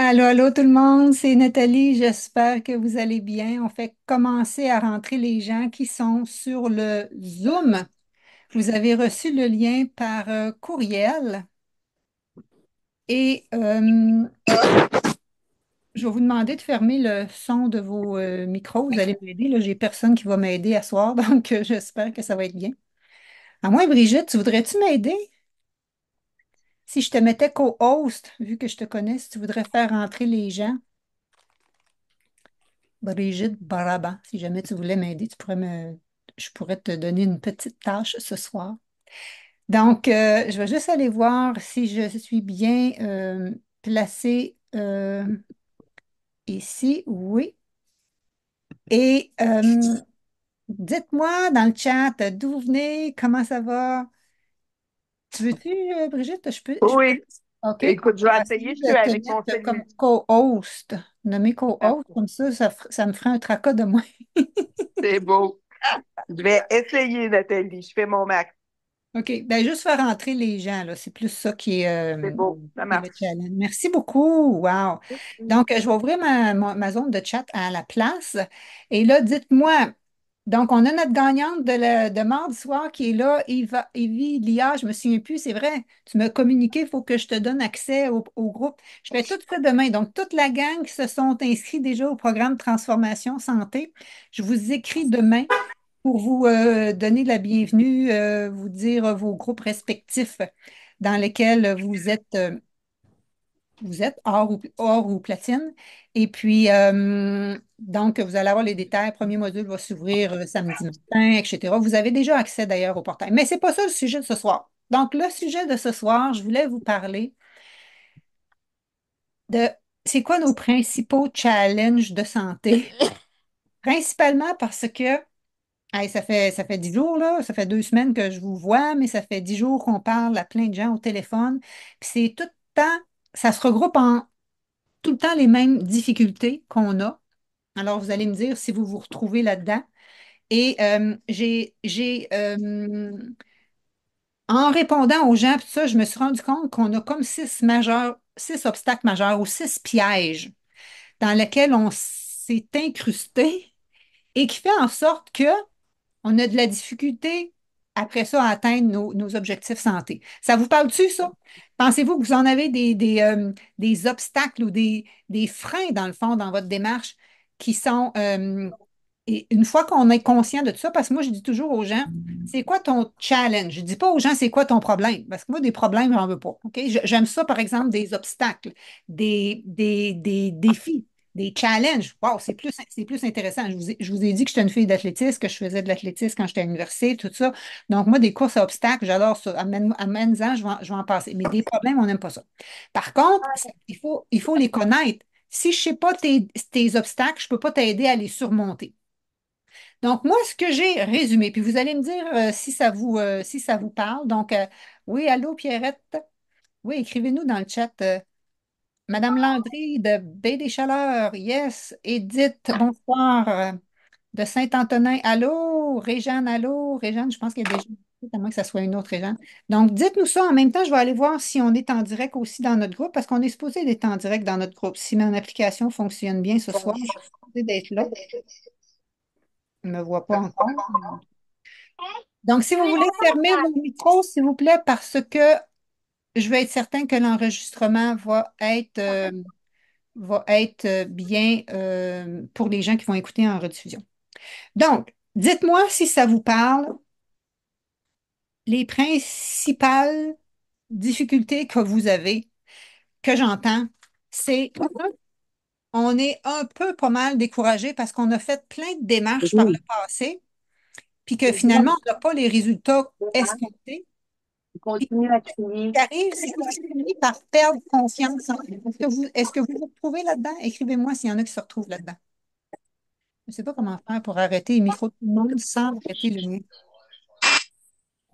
Allô, allô tout le monde, c'est Nathalie. J'espère que vous allez bien. On fait commencer à rentrer les gens qui sont sur le Zoom. Vous avez reçu le lien par courriel et je vais vous demander de fermer le son de vos micros. Vous allez m'aider. Là, j'ai personne qui va m'aider à soir, donc j'espère que ça va être bien. À moins, Brigitte, tu voudrais-tu m'aider? Si je te mettais co-host, vu que je te connais, si tu voudrais faire rentrer les gens. Brigitte Baraban, si jamais tu voulais m'aider, je pourrais te donner une petite tâche ce soir. Donc, je vais juste aller voir si je suis bien placée ici. Oui. Et dites-moi dans le chat d'où vous venez, comment ça va. Tu veux-tu, Brigitte? Oui, OK. écoute, je Je vais vais essayer, essayer je suis de te avec mon mettre comme cellulaire. co-host, nommer co-host, comme ça me ferait un tracas de moins. C'est beau. Je vais essayer, Nathalie. Je fais mon max. OK. Ben, juste faire entrer les gens, là. C'est plus ça C'est beau. Ça qui est le marche. challenge. Merci beaucoup. Wow. Donc, je vais ouvrir ma zone de chat à la place. Et là, dites-moi, donc, on a notre gagnante de mardi soir qui est là, Evie Lia, je me souviens plus, c'est vrai. Tu m'as communiqué, il faut que je te donne accès au groupe. Je fais tout ça demain. Donc, toute la gang qui se sont inscrits déjà au programme Transformation Santé, je vous écris demain pour vous donner la bienvenue, vous dire vos groupes respectifs dans lesquels vous êtes or ou platine. Et puis, donc, vous allez avoir les détails. Le premier module va s'ouvrir samedi matin, etc. Vous avez déjà accès d'ailleurs au portail. Mais ce n'est pas ça le sujet de ce soir. Donc, le sujet de ce soir, je voulais vous parler de c'est quoi nos principaux challenges de santé, principalement parce que hey, ça fait 10 jours, là. Ça fait 2 semaines que je vous vois, mais ça fait 10 jours qu'on parle à plein de gens au téléphone. Puis c'est tout le temps, ça se regroupe en tout le temps les mêmes difficultés qu'on a. Alors, vous allez me dire si vous vous retrouvez là-dedans. Et en répondant aux gens, puis ça, je me suis rendu compte qu'on a comme 6 obstacles majeurs ou 6 pièges dans lesquels on s'est incrusté et qui fait en sorte que on a de la difficulté après ça à atteindre nos objectifs santé. Ça vous parle-tu, ça? Pensez-vous que vous en avez des obstacles ou des freins, dans le fond, dans votre démarche qui sont, et une fois qu'on est conscient de tout ça, parce que moi, je dis toujours aux gens, c'est quoi ton challenge? Je ne dis pas aux gens, c'est quoi ton problème? Parce que moi, des problèmes, j'en veux pas. OK? J'aime ça, par exemple, des obstacles, des défis, des challenges. Wow, c'est plus intéressant. Je vous ai dit que j'étais une fille d'athlétisme, que je faisais de l'athlétisme quand j'étais à l'université, tout ça. Donc, moi, des courses à obstacles, j'adore ça. Amène-en, je vais en passer. Mais des problèmes, on n'aime pas ça. Par contre, il faut les connaître. Si je ne sais pas tes obstacles, je ne peux pas t'aider à les surmonter. Donc, moi, ce que j'ai résumé, puis vous allez me dire si ça vous parle. Donc, oui, allô, Pierrette? Oui, écrivez-nous dans le chat. Madame Landry de Baie des Chaleurs, yes. Edith, bonsoir. De Saint-Antonin, allô. Réjeanne, allô. Réjeanne, je pense qu'il y a déjà, à moins que ça soit une autre Réjeanne. Donc, dites-nous ça. En même temps, je vais aller voir si on est en direct aussi dans notre groupe, parce qu'on est supposé d'être en direct dans notre groupe. Si mon application fonctionne bien ce soir, je suis supposée d'être là. Je ne me vois pas encore. Donc, si vous voulez fermer vos micros, s'il vous plaît, parce que je vais être certain que l'enregistrement va être bien pour les gens qui vont écouter en rediffusion. Donc, dites-moi si ça vous parle, les principales difficultés que vous avez, que j'entends, c'est on est un peu pas mal découragé parce qu'on a fait plein de démarches par le Oui. passé, puis que finalement, on n'a pas les résultats escomptés. Continue à crier. Qui arrive, c'est qu'on finit par perdre confiance. Est-ce que vous vous retrouvez là-dedans? Écrivez-moi s'il y en a qui se retrouvent là-dedans. Je ne sais pas comment faire pour arrêter les micros de tout le monde sans arrêter le mien.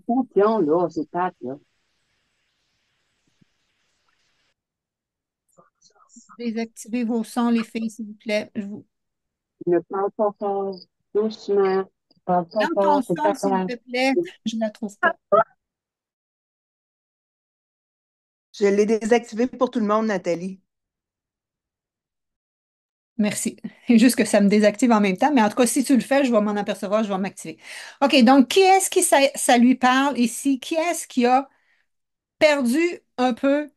Attention, là, c'est plate, là. Désactivez vos sons, les filles, s'il vous plaît. Ne parle pas fort, doucement. Parle pas Dans ton fort, c'est son, pas s'il grave. te plaît, je ne la trouve pas. Je l'ai désactivé pour tout le monde, Nathalie. Merci. C'est juste que ça me désactive en même temps, mais en tout cas, si tu le fais, je vais m'en apercevoir, je vais m'activer. OK, donc qui est-ce qui ça lui parle ici? Qui est-ce qui a perdu un peu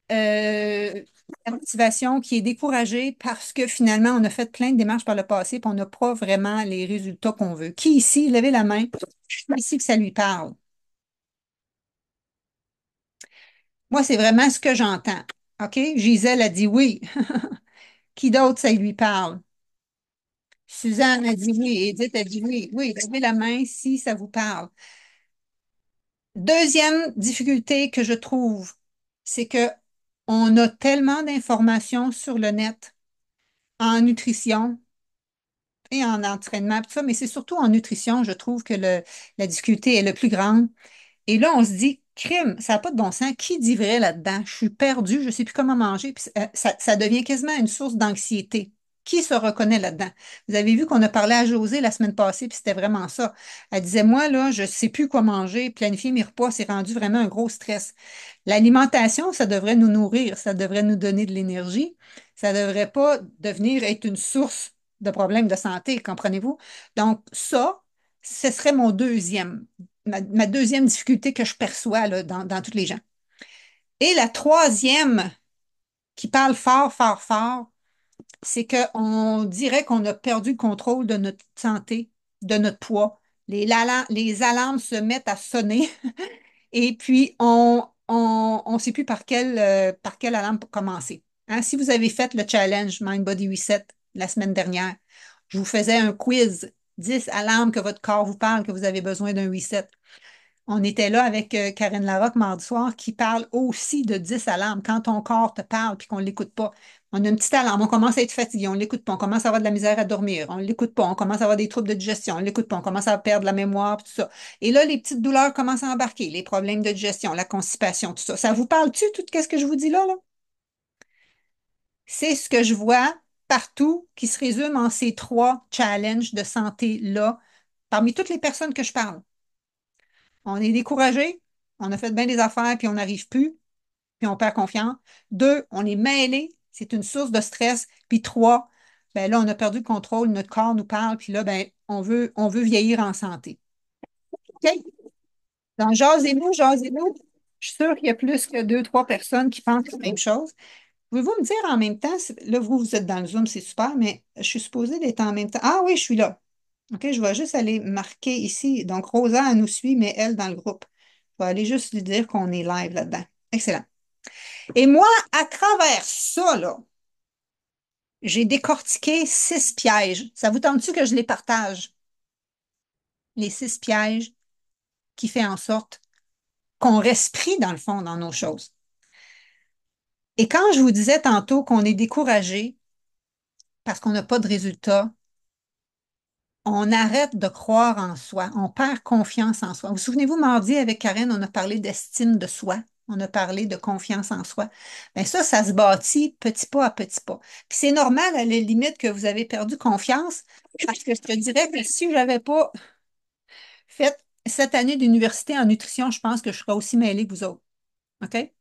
la motivation, qui est découragé parce que finalement, on a fait plein de démarches par le passé, puis on n'a pas vraiment les résultats qu'on veut? Qui ici, levez la main, ici que ça lui parle? Moi, c'est vraiment ce que j'entends. OK? Gisèle a dit oui. Qui d'autre, ça lui parle? Suzanne a dit oui. Edith a dit oui. Oui, levez la main si ça vous parle. Deuxième difficulté que je trouve, c'est que on a tellement d'informations sur le net en nutrition et en entraînement, tout ça, mais c'est surtout en nutrition, je trouve que la difficulté est le plus grande. Et là, on se dit, crime, ça n'a pas de bon sens. Qui dit vrai là-dedans? Je suis perdue, je ne sais plus comment manger. Puis, ça devient quasiment une source d'anxiété. Qui se reconnaît là-dedans? Vous avez vu qu'on a parlé à Josée la semaine passée, puis c'était vraiment ça. Elle disait, moi, là, je ne sais plus quoi manger, planifier mes repas, c'est rendu vraiment un gros stress. L'alimentation, ça devrait nous nourrir, ça devrait nous donner de l'énergie. Ça ne devrait pas devenir être une source de problèmes de santé, comprenez-vous? Donc, ça, ce serait ma deuxième difficulté que je perçois là, dans tous les gens. Et la troisième, qui parle fort, fort, fort, c'est qu'on dirait qu'on a perdu le contrôle de notre santé, de notre poids. Les alarmes se mettent à sonner et puis on sait plus par quelle alarme commencer. Hein, si vous avez fait le challenge Mind Body Reset la semaine dernière, je vous faisais un quiz, 10 alarmes que votre corps vous parle que vous avez besoin d'un reset. On était là avec Karen Larocque mardi soir qui parle aussi de 10 alarmes. Quand ton corps te parle puis qu'on ne l'écoute pas, on a une petite alarme, on commence à être fatigué, on ne l'écoute pas, on commence à avoir de la misère à dormir, on ne l'écoute pas, on commence à avoir des troubles de digestion, on ne l'écoute pas, on commence à perdre la mémoire, puis tout ça. Et là, les petites douleurs commencent à embarquer, les problèmes de digestion, la constipation, tout ça. Ça vous parle-tu, tout ce que je vous dis là, là? C'est ce que je vois partout qui se résume en ces trois challenges de santé-là, parmi toutes les personnes que je parle. On est découragé, on a fait bien des affaires, puis on n'arrive plus, puis on perd confiance. Deux, on est mêlé, c'est une source de stress. Puis trois, ben là, on a perdu le contrôle, notre corps nous parle, puis là, ben, on veut vieillir en santé. OK? Donc, jasez-nous, jasez-nous. Je suis sûre qu'il y a plus que deux, trois personnes qui pensent la même chose. Pouvez-vous me dire en même temps, là, vous êtes dans le Zoom, c'est super, mais je suis supposée d'être en même temps. Ah oui, je suis là. OK, je vais juste aller marquer ici. Donc, Rosa, elle nous suit, mais elle dans le groupe. Je vais aller juste lui dire qu'on est live là-dedans. Excellent. Et moi, à travers ça, là, j'ai décortiqué 6 pièges. Ça vous tente-tu que je les partage? Les 6 pièges qui font en sorte qu'on reste pris, dans le fond, dans nos choses. Et quand je vous disais tantôt qu'on est découragé parce qu'on n'a pas de résultat, on arrête de croire en soi, on perd confiance en soi. Vous souvenez-vous, mardi, avec Karen, on a parlé d'estime de soi, on a parlé de confiance en soi. Bien ça se bâtit petit pas à petit pas. Puis c'est normal, à la limite, que vous avez perdu confiance, parce que je te dirais que si je n'avais pas fait cette année d'université en nutrition, je pense que je serais aussi mêlée que vous autres. OK?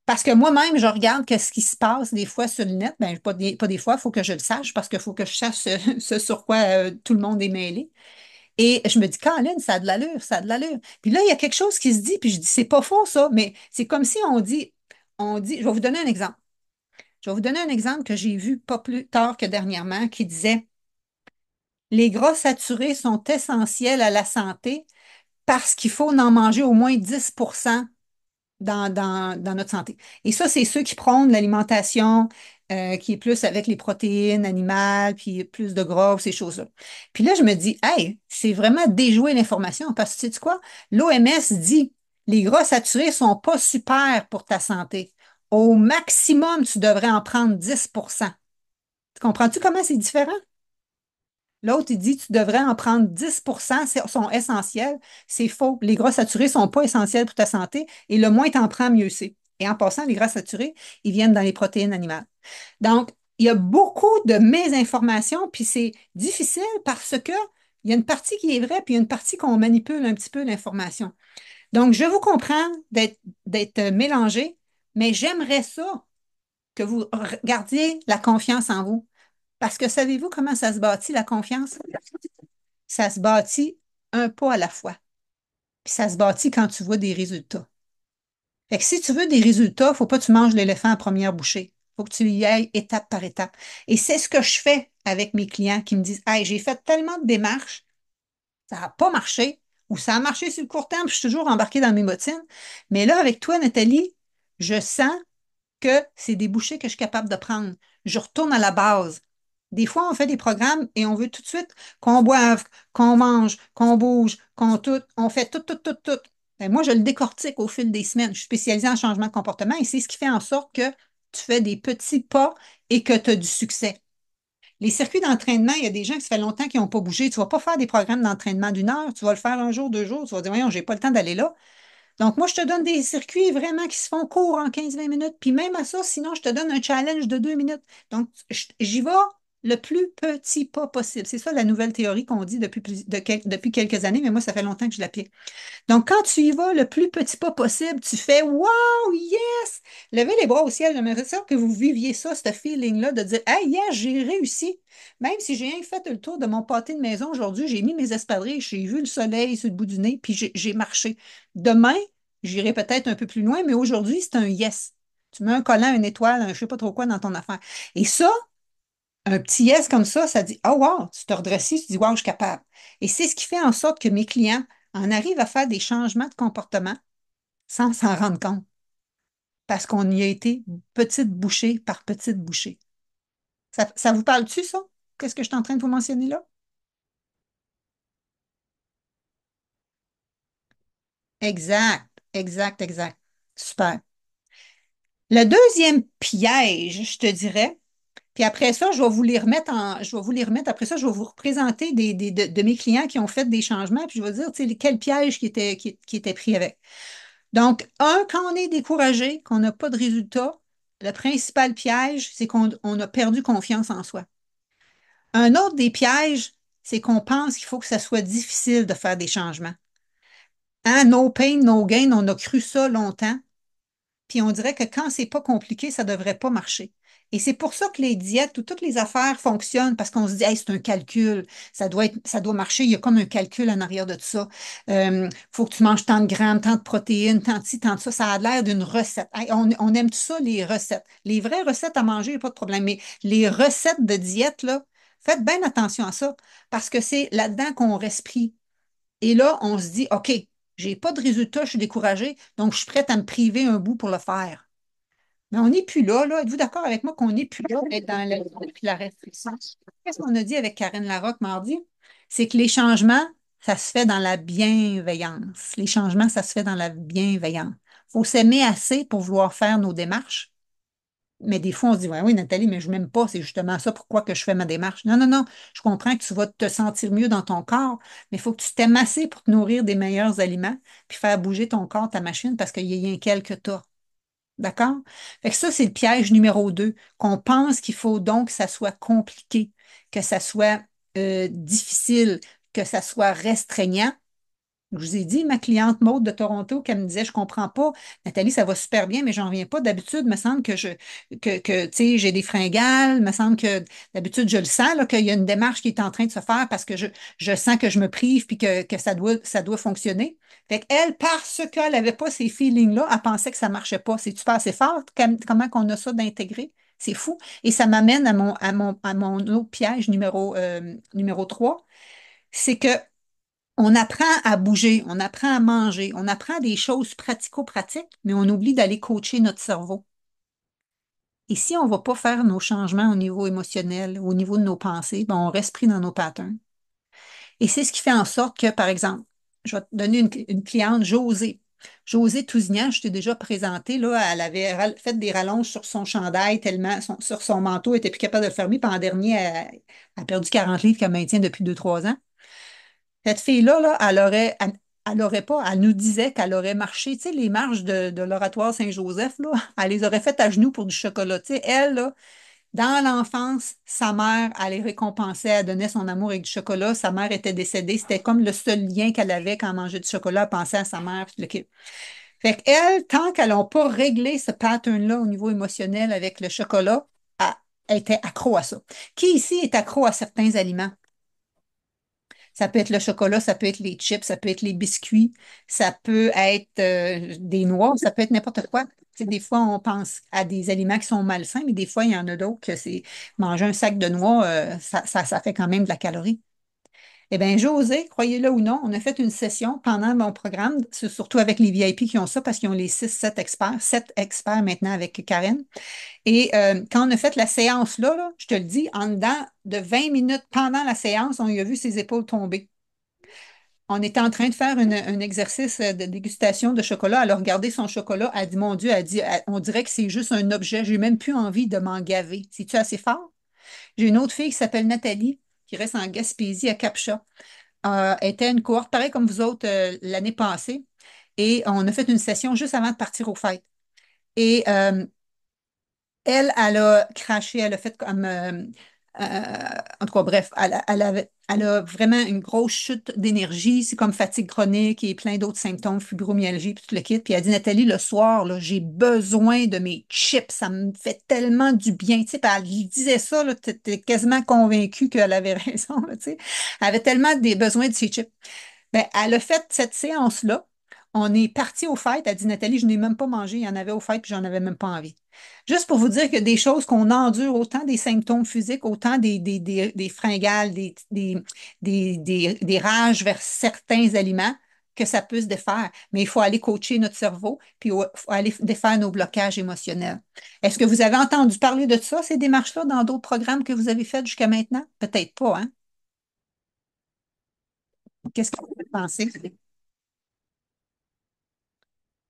Parce que moi-même, je regarde qu'est-ce qui se passe des fois sur le net. Ben, pas des fois, il faut que je le sache parce qu'il faut que je sache ce sur quoi tout le monde est mêlé. Et je me dis, Colin, ça a de l'allure, ça a de l'allure. Puis là, il y a quelque chose qui se dit, puis je dis, c'est pas faux, ça, mais c'est comme si je vais vous donner un exemple. Je vais vous donner un exemple que j'ai vu pas plus tard que dernièrement qui disait, les gras saturés sont essentiels à la santé parce qu'il faut en manger au moins 10% dans notre santé. Et ça, c'est ceux qui prônent l'alimentation qui est plus avec les protéines animales, puis plus de gras, ces choses-là. Puis là, je me dis, hey, c'est vraiment déjouer l'information parce que tu sais quoi? L'OMS dit, les gras saturés sont pas super pour ta santé. Au maximum, tu devrais en prendre 10%. Tu comprends-tu comment c'est différent? L'autre, il dit tu devrais en prendre 10%, sont essentiels. C'est faux. Les gras saturés ne sont pas essentiels pour ta santé et le moins tu en prends, mieux c'est. Et en passant, les gras saturés, ils viennent dans les protéines animales. Donc, il y a beaucoup de mésinformations, puis c'est difficile parce que il y a une partie qui est vraie, puis il y a une partie qu'on manipule un petit peu l'information. Donc, je vous comprends d'être mélangé, mais j'aimerais ça que vous gardiez la confiance en vous. Parce que savez-vous comment ça se bâtit, la confiance? Ça se bâtit un pas à la fois. Puis ça se bâtit quand tu vois des résultats. Fait que si tu veux des résultats, faut pas que tu manges l'éléphant à première bouchée. Faut que tu y ailles étape par étape. Et c'est ce que je fais avec mes clients qui me disent, hey, j'ai fait tellement de démarches, ça n'a pas marché, ou ça a marché sur le court terme, puis je suis toujours embarquée dans mes bottines. Mais là, avec toi, Nathalie, je sens que c'est des bouchées que je suis capable de prendre. Je retourne à la base. Des fois, on fait des programmes et on veut tout de suite qu'on boive, qu'on mange, qu'on bouge, qu'on tout. On fait tout, tout, tout, tout. Ben, moi, je le décortique au fil des semaines. Je suis spécialisée en changement de comportement et c'est ce qui fait en sorte que tu fais des petits pas et que tu as du succès. Les circuits d'entraînement, il y a des gens qui ça fait longtemps qu'ils n'ont pas bougé. Tu ne vas pas faire des programmes d'entraînement d'une heure. Tu vas le faire un jour, 2 jours. Tu vas dire, voyons, j'ai pas le temps d'aller là. Donc, moi, je te donne des circuits vraiment qui se font courts en 15-20 minutes. Puis même à ça, sinon, je te donne un challenge de 2 minutes. Donc, j'y vais le plus petit pas possible. C'est ça la nouvelle théorie qu'on dit depuis quelques années, mais moi, ça fait longtemps que je l'applique. Donc, quand tu y vas le plus petit pas possible, tu fais wow, yes! Levez les bras au ciel. J'aimerais ça que vous viviez ça, ce feeling-là, de dire hey, yes, j'ai réussi. Même si j'ai rien fait le tour de mon pâté de maison aujourd'hui, j'ai mis mes espadrilles, j'ai vu le soleil sur le bout du nez, puis j'ai marché. Demain, j'irai peut-être un peu plus loin, mais aujourd'hui, c'est un yes. Tu mets un collant, une étoile, un je sais pas trop quoi dans ton affaire. Et ça, un petit yes comme ça dit oh wow, tu te redresses, tu dis wow, je suis capable. Et c'est ce qui fait en sorte que mes clients en arrivent à faire des changements de comportement sans s'en rendre compte parce qu'on y a été petite bouchée par petite bouchée. Ça vous parle-tu, ça? Qu'est-ce que je suis en train de vous mentionner là? Exact, exact, exact. Super. Le deuxième piège, je te dirais, puis après ça, je vais vous les remettre. Après ça, je vais vous représenter de mes clients qui ont fait des changements, puis je vais dire, tu sais, quel piège qui était pris avec. Donc, quand on est découragé, qu'on n'a pas de résultat, le principal piège, c'est qu'on a perdu confiance en soi. Un autre des pièges, c'est qu'on pense qu'il faut que ça soit difficile de faire des changements. Hein, no pain, no gain, on a cru ça longtemps. Puis on dirait que quand c'est pas compliqué, ça devrait pas marcher. Et c'est pour ça que les diètes ou toutes les affaires fonctionnent parce qu'on se dit, hey, c'est un calcul, ça doit marcher. Il y a comme un calcul en arrière de tout ça. Faut que tu manges tant de grammes, tant de protéines, tant de ci, tant de ça. Ça a l'air d'une recette. Hey, on aime tout ça, les recettes. Les vraies recettes à manger, il n'y a pas de problème. Mais les recettes de diète, là, faites bien attention à ça parce que c'est là-dedans qu'on respire. Et là, on se dit, OK, j'ai pas de résultat, je suis découragée, donc je suis prête à me priver un bout pour le faire. Mais on n'est plus là, là. Êtes-vous d'accord avec moi qu'on n'est plus là, être dans la restriction? Qu'est-ce qu'on a dit avec Karine Larocque mardi? C'est que les changements, ça se fait dans la bienveillance. Les changements, ça se fait dans la bienveillance. Il faut s'aimer assez pour vouloir faire nos démarches. Mais des fois, on se dit, ouais, oui, Nathalie, mais je m'aime pas, c'est justement ça pourquoi que je fais ma démarche. Non, non, non, je comprends que tu vas te sentir mieux dans ton corps, mais il faut que tu t'aimes assez pour te nourrir des meilleurs aliments, puis faire bouger ton corps, ta machine, parce qu'il y a rien qu'elle que tu as. D'accord? Fait que ça, c'est le piège numéro 2, qu'on pense qu'il faut donc que ça soit compliqué, que ça soit difficile, que ça soit restreignant. Je vous ai dit, ma cliente Maude de Toronto, qui me disait, je comprends pas, Nathalie, ça va super bien, mais j'en reviens pas. D'habitude, il me semble tu sais, j'ai des fringales. Il me semble que d'habitude, je le sens, là, qu'il y a une démarche qui est en train de se faire parce que je sens que je me prive puis que ça doit fonctionner. Fait qu'elle, parce qu'elle n'avait pas ces feelings-là, elle pensait que ça marchait pas. C'est-tu pas assez fort? Comment qu'on a ça d'intégrer? C'est fou. Et ça m'amène à mon autre piège numéro 3. C'est que on apprend à bouger, on apprend à manger, on apprend des choses pratico-pratiques, mais on oublie d'aller coacher notre cerveau. Et si on ne va pas faire nos changements au niveau émotionnel, au niveau de nos pensées, ben on reste pris dans nos patterns. Et c'est ce qui fait en sorte que, par exemple, je vais te donner une cliente, Josée. Josée Tousignan, je t'ai déjà présenté, là, elle avait fait des rallonges sur son chandail tellement, sur son manteau, elle n'était plus capable de le fermer. Puis en dernier, elle a perdu 40 livres qu'elle maintient depuis 2, 3 ans. Cette fille-là, là, elle aurait pas, elle nous disait qu'elle aurait marché, tu sais, les marches de l'oratoire Saint-Joseph, là, elle les aurait faites à genoux pour du chocolat. Tu sais, elle, là, dans l'enfance, sa mère, elle les récompensait, elle donnait son amour avec du chocolat. Sa mère était décédée. C'était comme le seul lien qu'elle avait quand elle mangeait du chocolat, elle pensait à sa mère. Fait qu'elle, tant qu'elles n'ont pas réglé ce pattern-là au niveau émotionnel avec le chocolat, Elle était accro à ça. Qui ici est accro à certains aliments? Ça peut être le chocolat, ça peut être les chips, ça peut être les biscuits, ça peut être des noix, ça peut être n'importe quoi. Tu sais, des fois, on pense à des aliments qui sont malsains, mais des fois, il y en a d'autres que c'est manger un sac de noix, ça fait quand même de la calorie. Eh bien, José, croyez-le ou non, on a fait une session pendant mon programme, surtout avec les VIP qui ont ça, parce qu'ils ont les 7 experts maintenant avec Karen. Et quand on a fait la séance là, je te le dis, en dedans de 20 minutes pendant la séance, on y a vu ses épaules tomber. On était en train de faire un exercice de dégustation de chocolat. Elle a regardé son chocolat. Elle a dit, mon Dieu, on dirait que c'est juste un objet. J'ai même plus envie de m'en gaver. C'est-tu assez fort? J'ai une autre fille qui s'appelle Nathalie, qui reste en Gaspésie à Capcha. Elle était une cohorte, pareil comme vous autres, l'année passée. Et on a fait une session juste avant de partir aux fêtes. Et elle a craché, elle a fait comme. En tout cas, bref, elle a vraiment une grosse chute d'énergie. C'est comme fatigue chronique et plein d'autres symptômes, fibromyalgie, puis tout le kit. Puis elle dit, Nathalie, le soir, là, j'ai besoin de mes chips. Ça me fait tellement du bien. Tu sais, puis elle disait ça, là, t'étais quasiment convaincue qu'elle avait raison, là, tu sais. Elle avait tellement des besoins de ses chips. Ben, elle a fait cette séance-là. On est parti aux fêtes. Elle dit, Nathalie, je n'ai même pas mangé. Il y en avait aux fêtes, puis j'en avais même pas envie. Juste pour vous dire que des choses qu'on endure, autant des symptômes physiques, autant des fringales, des rages vers certains aliments, que ça peut se défaire. Mais il faut aller coacher notre cerveau, puis il faut aller défaire nos blocages émotionnels. Est-ce que vous avez entendu parler de ça, ces démarches-là, dans d'autres programmes que vous avez faits jusqu'à maintenant? Peut-être pas, hein? Qu'est-ce que vous pensez?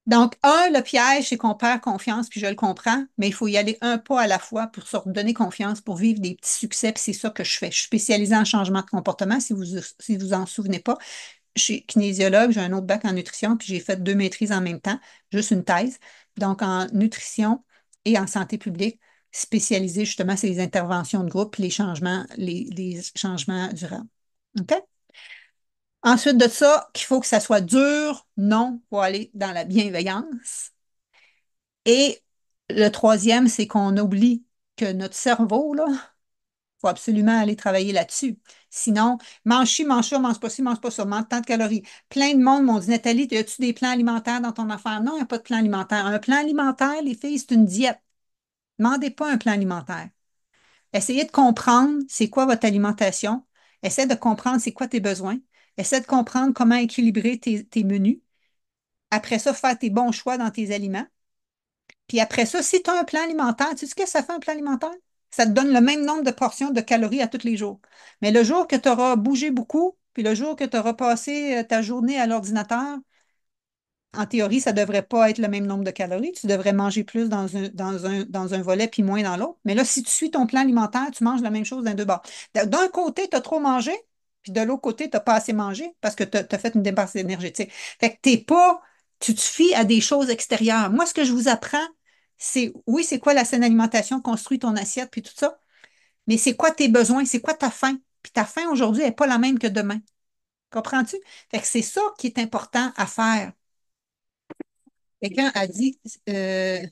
Donc, le piège, c'est qu'on perd confiance, puis je le comprends, mais il faut y aller un pas à la fois pour se redonner confiance, pour vivre des petits succès, puis c'est ça que je fais. Je suis spécialisée en changement de comportement, si vous en souvenez pas. Je suis kinésiologue, j'ai un autre bac en nutrition, puis j'ai fait 2 maîtrises en même temps, juste une thèse. Donc, en nutrition et en santé publique, spécialisée justement sur les interventions de groupe, puis les changements durables. OK? Ensuite de ça, qu'il faut que ça soit dur, non, pour aller dans la bienveillance. Et le troisième, c'est qu'on oublie que notre cerveau, là, il faut absolument aller travailler là-dessus. Sinon, mange ci, mange ça, mange pas ci, mange pas ça, mange tant de calories. Plein de monde m'ont dit, Nathalie, as-tu des plans alimentaires dans ton affaire? Non, il n'y a pas de plan alimentaire. Un plan alimentaire, les filles, c'est une diète. Ne demandez pas un plan alimentaire. Essayez de comprendre c'est quoi votre alimentation. Essayez de comprendre c'est quoi tes besoins. Essayez de comprendre comment équilibrer tes menus. Après ça, faire tes bons choix dans tes aliments. Puis après ça, si tu as un plan alimentaire, tu sais ce que ça fait un plan alimentaire? Ça te donne le même nombre de portions de calories à tous les jours. Mais le jour que tu auras bougé beaucoup, puis le jour que tu auras passé ta journée à l'ordinateur, en théorie, ça ne devrait pas être le même nombre de calories. Tu devrais manger plus dans un volet puis moins dans l'autre. Mais là, si tu suis ton plan alimentaire, tu manges la même chose dans deux bords. D'un côté, tu as trop mangé, puis de l'autre côté, tu n'as pas assez mangé parce que tu as fait une dépense énergétique. Fait que t'es pas, tu te fies à des choses extérieures. Moi, ce que je vous apprends, c'est, oui, c'est quoi la saine alimentation, construis ton assiette, puis tout ça, mais c'est quoi tes besoins, c'est quoi ta faim. Puis ta faim aujourd'hui n'est pas la même que demain. Comprends-tu? Fait que c'est ça qui est important à faire. Quelqu'un a dit, euh,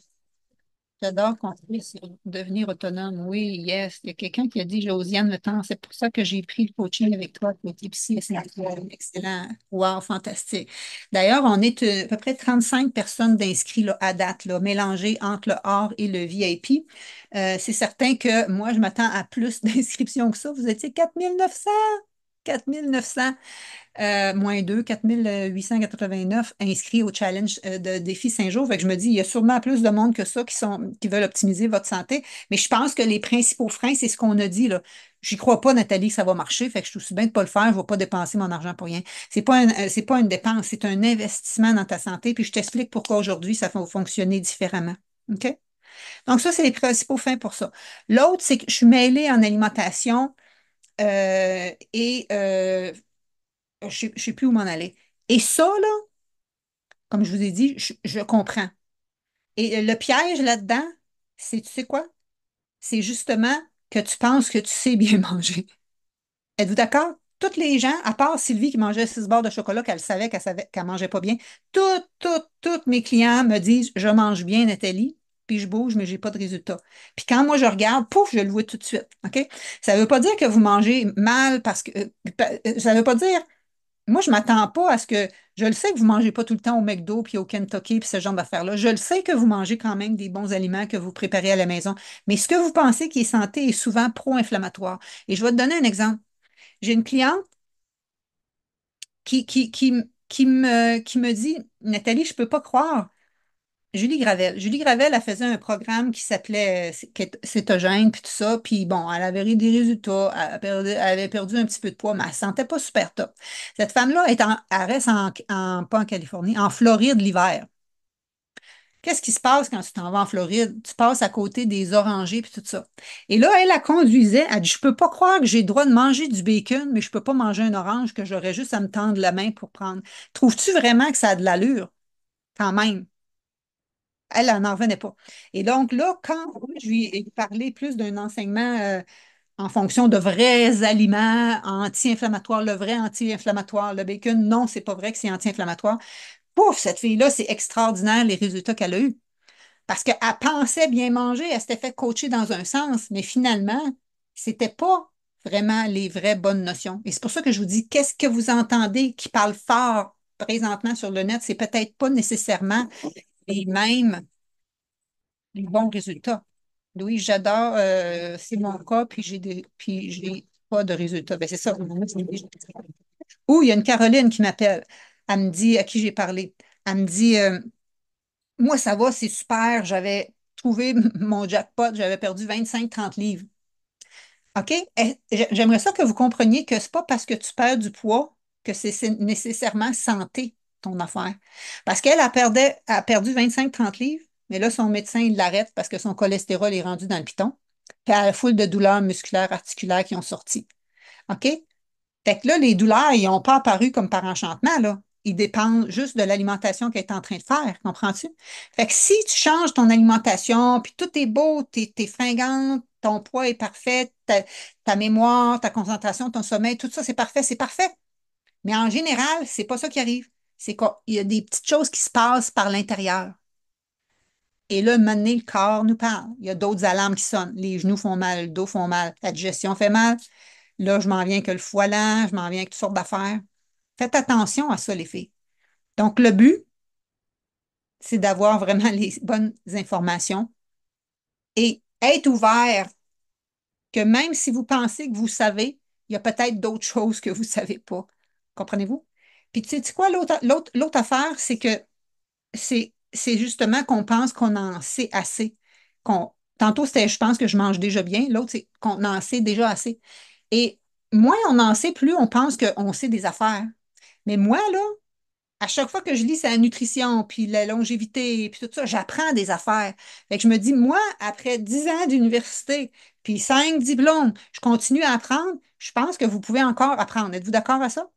j'adore construire sur devenir autonome. Oui, yes. Il y a quelqu'un qui a dit, Josiane, le temps, c'est pour ça que j'ai pris le coaching avec toi, côté psy, essentiel. Excellent. Wow, fantastique. D'ailleurs, on est à peu près 35 personnes d'inscrits là, à date, là, mélangées entre le hors et le VIP. C'est certain que moi, je m'attends à plus d'inscriptions que ça. Vous étiez 4 900. 4 900 moins 2, 4 889 inscrits au challenge de défi 5 jours. Fait que je me dis, il y a sûrement plus de monde que ça qui veulent optimiser votre santé. Mais je pense que les principaux freins, c'est ce qu'on a dit, là. J'y crois pas, Nathalie, que ça va marcher. Fait que je suis aussi bien de pas le faire. Je ne vais pas dépenser mon argent pour rien. C'est pas une dépense, c'est un investissement dans ta santé. Puis je t'explique pourquoi aujourd'hui ça va fonctionner différemment. OK? Donc, ça, c'est les principaux freins pour ça. L'autre, c'est que je suis mêlée en alimentation et je ne sais plus où m'en aller. Et ça, là, comme je vous ai dit, je comprends. Et le piège là-dedans, c'est, tu sais quoi? C'est justement que tu penses que tu sais bien manger. Êtes-vous d'accord? Toutes les gens, à part Sylvie qui mangeait 6 barres de chocolat, qu'elle savait qu'elle mangeait pas bien, toutes mes clients me disent, je mange bien, Nathalie. puis je bouge, mais j'ai pas de résultat. Puis quand moi je regarde, pouf, je le vois tout de suite. OK? Ça veut pas dire que vous mangez mal parce que ça veut pas dire moi, je ne m'attends pas à ce que. Je le sais que vous ne mangez pas tout le temps au McDo puis au Kentucky puis ce genre d'affaires-là. Je le sais que vous mangez quand même des bons aliments que vous préparez à la maison. Mais ce que vous pensez qui est santé est souvent pro-inflammatoire. Et je vais te donner un exemple. J'ai une cliente qui me dit, Nathalie, je ne peux pas croire. Julie Gravel. Julie Gravel, elle faisait un programme qui s'appelait Cétogène, puis tout ça. Puis bon, elle avait eu des résultats. Elle avait perdu un petit peu de poids, mais elle ne se sentait pas super top. Cette femme-là, elle reste pas en Californie, en Floride l'hiver. Qu'est-ce qui se passe quand tu t'en vas en Floride? Tu passes à côté des orangers puis tout ça. Et là, elle la conduisait. Elle dit, je peux pas croire que j'ai le droit de manger du bacon, mais je peux pas manger un orange que j'aurais juste à me tendre la main pour prendre. Trouves-tu vraiment que ça a de l'allure? Quand même. Elle n'en revenait pas. Et donc là, quand je lui ai parlé plus d'un enseignement en fonction de vrais aliments anti-inflammatoires, le vrai anti-inflammatoire, le bacon, non, c'est pas vrai que c'est anti-inflammatoire. Pouf, cette fille-là, c'est extraordinaire les résultats qu'elle a eus. Parce qu'elle pensait bien manger, elle s'était fait coacher dans un sens, mais finalement, c'était pas vraiment les vraies bonnes notions. Et c'est pour ça que je vous dis, qu'est-ce que vous entendez qui parle fort présentement sur le net? C'est peut-être pas nécessairement les mêmes les bons résultats. Oui, j'adore, c'est mon cas, puis j'ai pas de résultats. Ben, c'est ça. Ou il y a une Caroline qui m'appelle. Elle me dit, à qui j'ai parlé. Elle me dit, moi, ça va, c'est super. J'avais trouvé mon jackpot, j'avais perdu 25-30 livres. OK? J'aimerais ça que vous compreniez que c'est pas parce que tu perds du poids que c'est nécessairement santé, ton affaire. Parce qu'elle a perdu 25-30 livres, mais là, son médecin, il l'arrête parce que son cholestérol est rendu dans le piton. Puis elle a la foule de douleurs musculaires, articulaires qui ont sorti. OK? Fait que là, les douleurs, ils n'ont pas apparu comme par enchantement, là. Ils dépendent juste de l'alimentation qu'elle est en train de faire, comprends-tu? Fait que si tu changes ton alimentation, puis tout est beau, t'es fringante, ton poids est parfait, ta mémoire, ta concentration, ton sommeil, tout ça, c'est parfait. Mais en général, c'est pas ça qui arrive. C'est qu'il y a des petites choses qui se passent par l'intérieur. Et là, maintenant, le corps nous parle. Il y a d'autres alarmes qui sonnent. Les genoux font mal, le dos font mal, la digestion fait mal. Là, je m'en viens que le foie lent, je m'en viens avec toutes sortes d'affaires. Faites attention à ça, les filles. Donc, le but, c'est d'avoir vraiment les bonnes informations et être ouvert que même si vous pensez que vous savez, il y a peut-être d'autres choses que vous ne savez pas. Comprenez-vous? Puis, tu sais quoi, l'autre affaire, c'est que c'est justement qu'on pense qu'on en sait assez. Tantôt, c'était je pense que je mange déjà bien. L'autre, c'est qu'on en sait déjà assez. Et moins on en sait, plus on pense qu'on sait des affaires. Mais moi, là, à chaque fois que je lis sur la nutrition, puis la longévité, puis tout ça, j'apprends des affaires. Fait que je me dis, moi, après 10 ans d'université, puis 5 diplômes, je continue à apprendre. Je pense que vous pouvez encore apprendre. Êtes-vous d'accord à ça?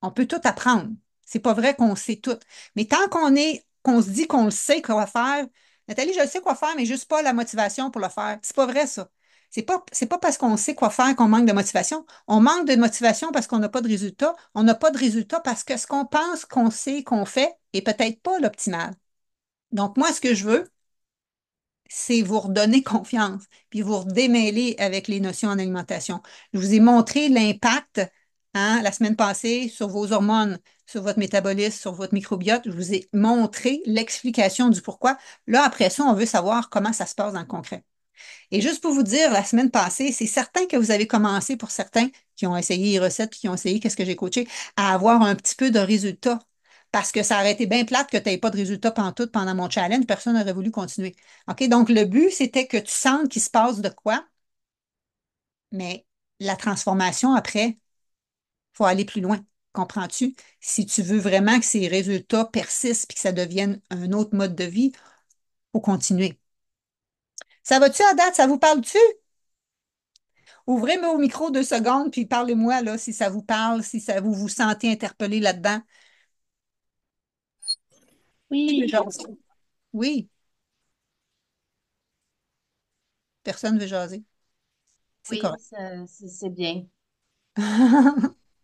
On peut tout apprendre. C'est pas vrai qu'on sait tout. Mais tant qu'on se dit qu'on le sait quoi faire, Nathalie, je le sais quoi faire, mais juste pas la motivation pour le faire. C'est pas vrai, ça. C'est pas parce qu'on sait quoi faire qu'on manque de motivation. On manque de motivation parce qu'on n'a pas de résultat. On n'a pas de résultat parce que ce qu'on pense qu'on sait qu'on fait est peut-être pas l'optimal. Donc, moi, ce que je veux, c'est vous redonner confiance, puis vous redémêler avec les notions en alimentation. Je vous ai montré l'impact, hein, la semaine passée sur vos hormones, sur votre métabolisme, sur votre microbiote. Je vous ai montré l'explication du pourquoi. Là, après ça, on veut savoir comment ça se passe dans le concret. Et juste pour vous dire, la semaine passée, c'est certain que vous avez commencé, pour certains qui ont essayé les recettes, qui ont essayé qu'est-ce que j'ai coaché, à avoir un petit peu de résultats. Parce que ça aurait été bien plate que tu n'aies pas de résultats pantoute pendant mon challenge, personne n'aurait voulu continuer. OK? Donc, le but, c'était que tu sentes qu'il se passe de quoi, mais la transformation après, il faut aller plus loin. Comprends-tu? Si tu veux vraiment que ces résultats persistent et que ça devienne un autre mode de vie, il faut continuer. Ça va-tu à date? Ça vous parle-tu? Ouvrez vos micros 2 secondes, puis parlez-moi là, si ça vous parle, si ça vous vous sentez interpellé là-dedans. Qui veut Oui, jaser? Oui, personne ne veut jaser. C'est oui, correct. c'est bien.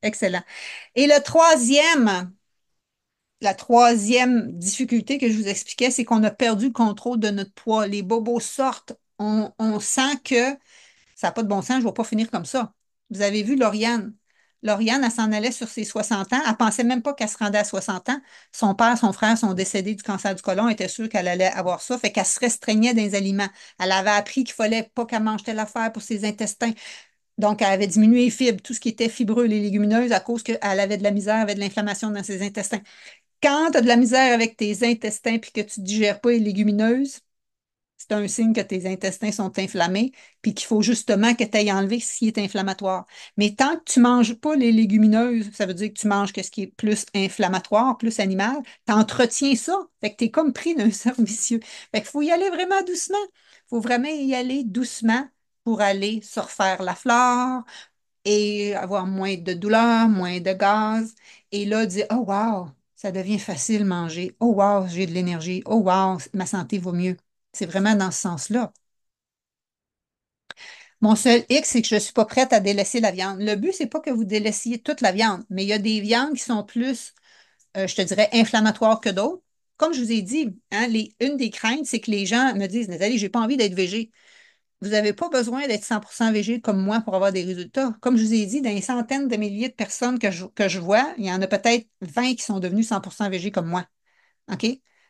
Excellent. Et le troisième, la troisième difficulté que je vous expliquais, c'est qu'on a perdu le contrôle de notre poids. Les bobos sortent. On sent que ça n'a pas de bon sens, je ne vais pas finir comme ça. Vous avez vu Lauriane. Lauriane, elle s'en allait sur ses 60 ans. Elle ne pensait même pas qu'elle se rendait à 60 ans. Son père, son frère sont décédés du cancer du côlon. Elle était sûre qu'elle allait avoir ça. Fait qu'elle se restreignait dans les aliments. Elle avait appris qu'il ne fallait pas qu'elle mange telle affaire pour ses intestins. Donc, elle avait diminué les fibres, tout ce qui était fibreux, les légumineuses, à cause qu'elle avait de la misère, avait de l'inflammation dans ses intestins. Quand tu as de la misère avec tes intestins puis que tu ne digères pas les légumineuses, c'est un signe que tes intestins sont inflammés, puis qu'il faut justement que tu ailles enlever ce qui est inflammatoire. Mais tant que tu ne manges pas les légumineuses, ça veut dire que tu manges ce qui est plus inflammatoire, plus animal, tu entretiens ça. Fait que tu es comme pris d'un cercle vicieux. Fait qu'il faut y aller vraiment doucement. Il faut vraiment y aller doucement pour aller se refaire la flore et avoir moins de douleur, moins de gaz. Et là, dire, oh wow, ça devient facile manger. Oh wow, j'ai de l'énergie. Oh wow, ma santé va mieux. C'est vraiment dans ce sens-là. Mon seul hic, c'est que je ne suis pas prête à délaisser la viande. Le but, c'est pas que vous délaissiez toute la viande, mais il y a des viandes qui sont plus, je te dirais, inflammatoires que d'autres. Comme je vous ai dit, hein, une des craintes, c'est que les gens me disent, Nathalie, j'ai pas envie d'être végé. Vous n'avez pas besoin d'être 100% végé comme moi pour avoir des résultats. Comme je vous ai dit, dans les centaines de milliers de personnes que je vois, il y en a peut-être 20 qui sont devenus 100% végé comme moi. OK?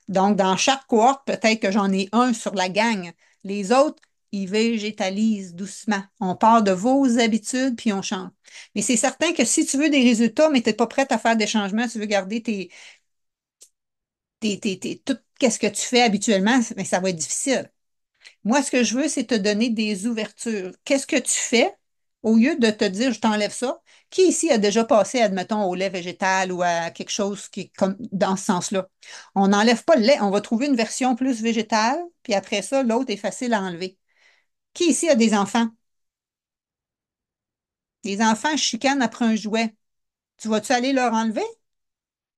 Donc, dans chaque cohorte, peut-être que j'en ai un sur la gang. Les autres, ils végétalisent doucement. On part de vos habitudes, puis on change. Mais c'est certain que si tu veux des résultats, mais tu n'es pas prête à faire des changements, tu veux garder tout ce que tu fais habituellement, mais ça va être difficile. Moi, ce que je veux, c'est te donner des ouvertures. Qu'est-ce que tu fais au lieu de te dire je t'enlève ça? Qui ici a déjà passé, admettons, au lait végétal ou à quelque chose qui est comme dans ce sens-là? On n'enlève pas le lait, on va trouver une version plus végétale, puis après ça, l'autre est facile à enlever. Qui ici a des enfants? Les enfants chicanent après un jouet. Tu vas-tu aller leur enlever?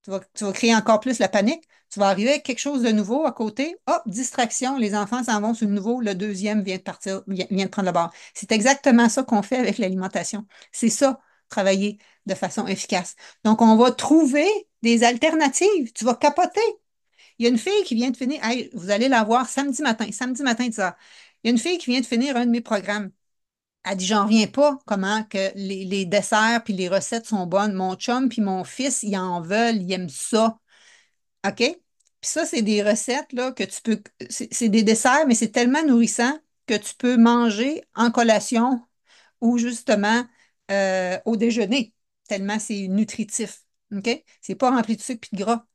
Tu vas créer encore plus la panique. Tu vas arriver avec quelque chose de nouveau à côté. Hop, distraction, les enfants s'en vont sur le nouveau, le deuxième vient de partir, vient de prendre le bord. C'est exactement ça qu'on fait avec l'alimentation. C'est ça, travailler de façon efficace. Donc, on va trouver des alternatives. Tu vas capoter. Il y a une fille qui vient de finir, hey, vous allez la voir samedi matin, 10 heures. Il y a une fille qui vient de finir un de mes programmes. Elle dit, j'en reviens pas comment que les desserts puis les recettes sont bonnes. Mon chum puis mon fils, ils en veulent, ils aiment ça. OK? Puis ça, c'est des recettes là, que tu peux. C'est des desserts, mais c'est tellement nourrissant que tu peux manger en collation ou justement au déjeuner, tellement c'est nutritif. OK? C'est pas rempli de sucre et de gras.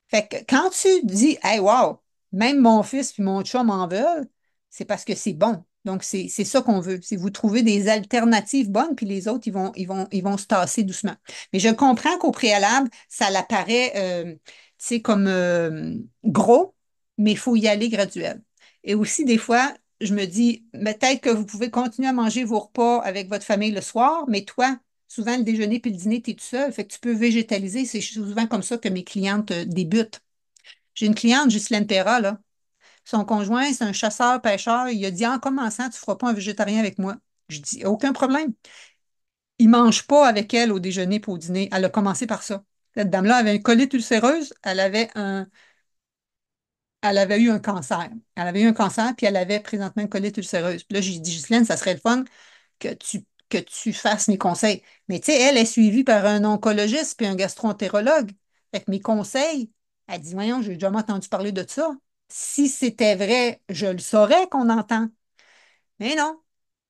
Fait que quand tu dis, hey, wow, même mon fils puis mon chum en veulent, c'est parce que c'est bon. Donc, c'est ça qu'on veut. C'est vous trouver des alternatives bonnes, puis les autres, ils vont se tasser doucement. Mais je comprends qu'au préalable, ça l'apparaît, tu sais, comme gros, mais il faut y aller graduel. Et aussi, des fois, je me dis, peut-être que vous pouvez continuer à manger vos repas avec votre famille le soir, mais toi, souvent, le déjeuner puis le dîner, tu es tout seul. Fait que tu peux végétaliser. C'est souvent comme ça que mes clientes débutent. J'ai une cliente, Ghislaine Perra, là. Son conjoint, c'est un chasseur-pêcheur. Il a dit en commençant, tu ne feras pas un végétarien avec moi. Je dis aucun problème. Il ne mange pas avec elle au déjeuner pour au dîner. Elle a commencé par ça. Cette dame-là avait une colite ulcéreuse. Elle avait eu un cancer. Elle avait eu un cancer, puis elle avait présentement une colite ulcéreuse. Puis là, j'ai dit, Ghislaine, ça serait le fun que tu fasses mes conseils. Mais tu sais, elle est suivie par un oncologiste puis un gastro-entérologue. Fait que mes conseils, elle dit, voyons, j'ai jamais entendu parler de ça. Si c'était vrai, je le saurais qu'on entend. Mais non.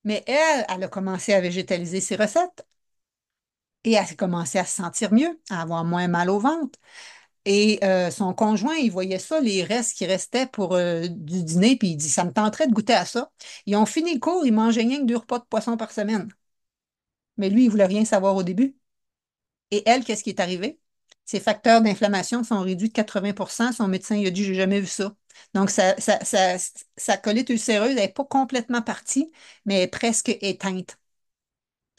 Mais elle a commencé à végétaliser ses recettes et elle a commencé à se sentir mieux, à avoir moins mal au ventre. Et son conjoint, il voyait ça, les restes qui restaient pour du dîner, puis il dit, ça me tenterait de goûter à ça. Ils ont fini le cours, ils mangeaient rien que 2 repas de poisson par semaine. Mais lui, il voulait rien savoir au début. Et elle, qu'est-ce qui est arrivé? Ses facteurs d'inflammation sont réduits de 80. Son médecin, il a dit, j'ai jamais vu ça. Donc, sa colite ulcéreuse n'est pas complètement partie, mais elle est presque éteinte.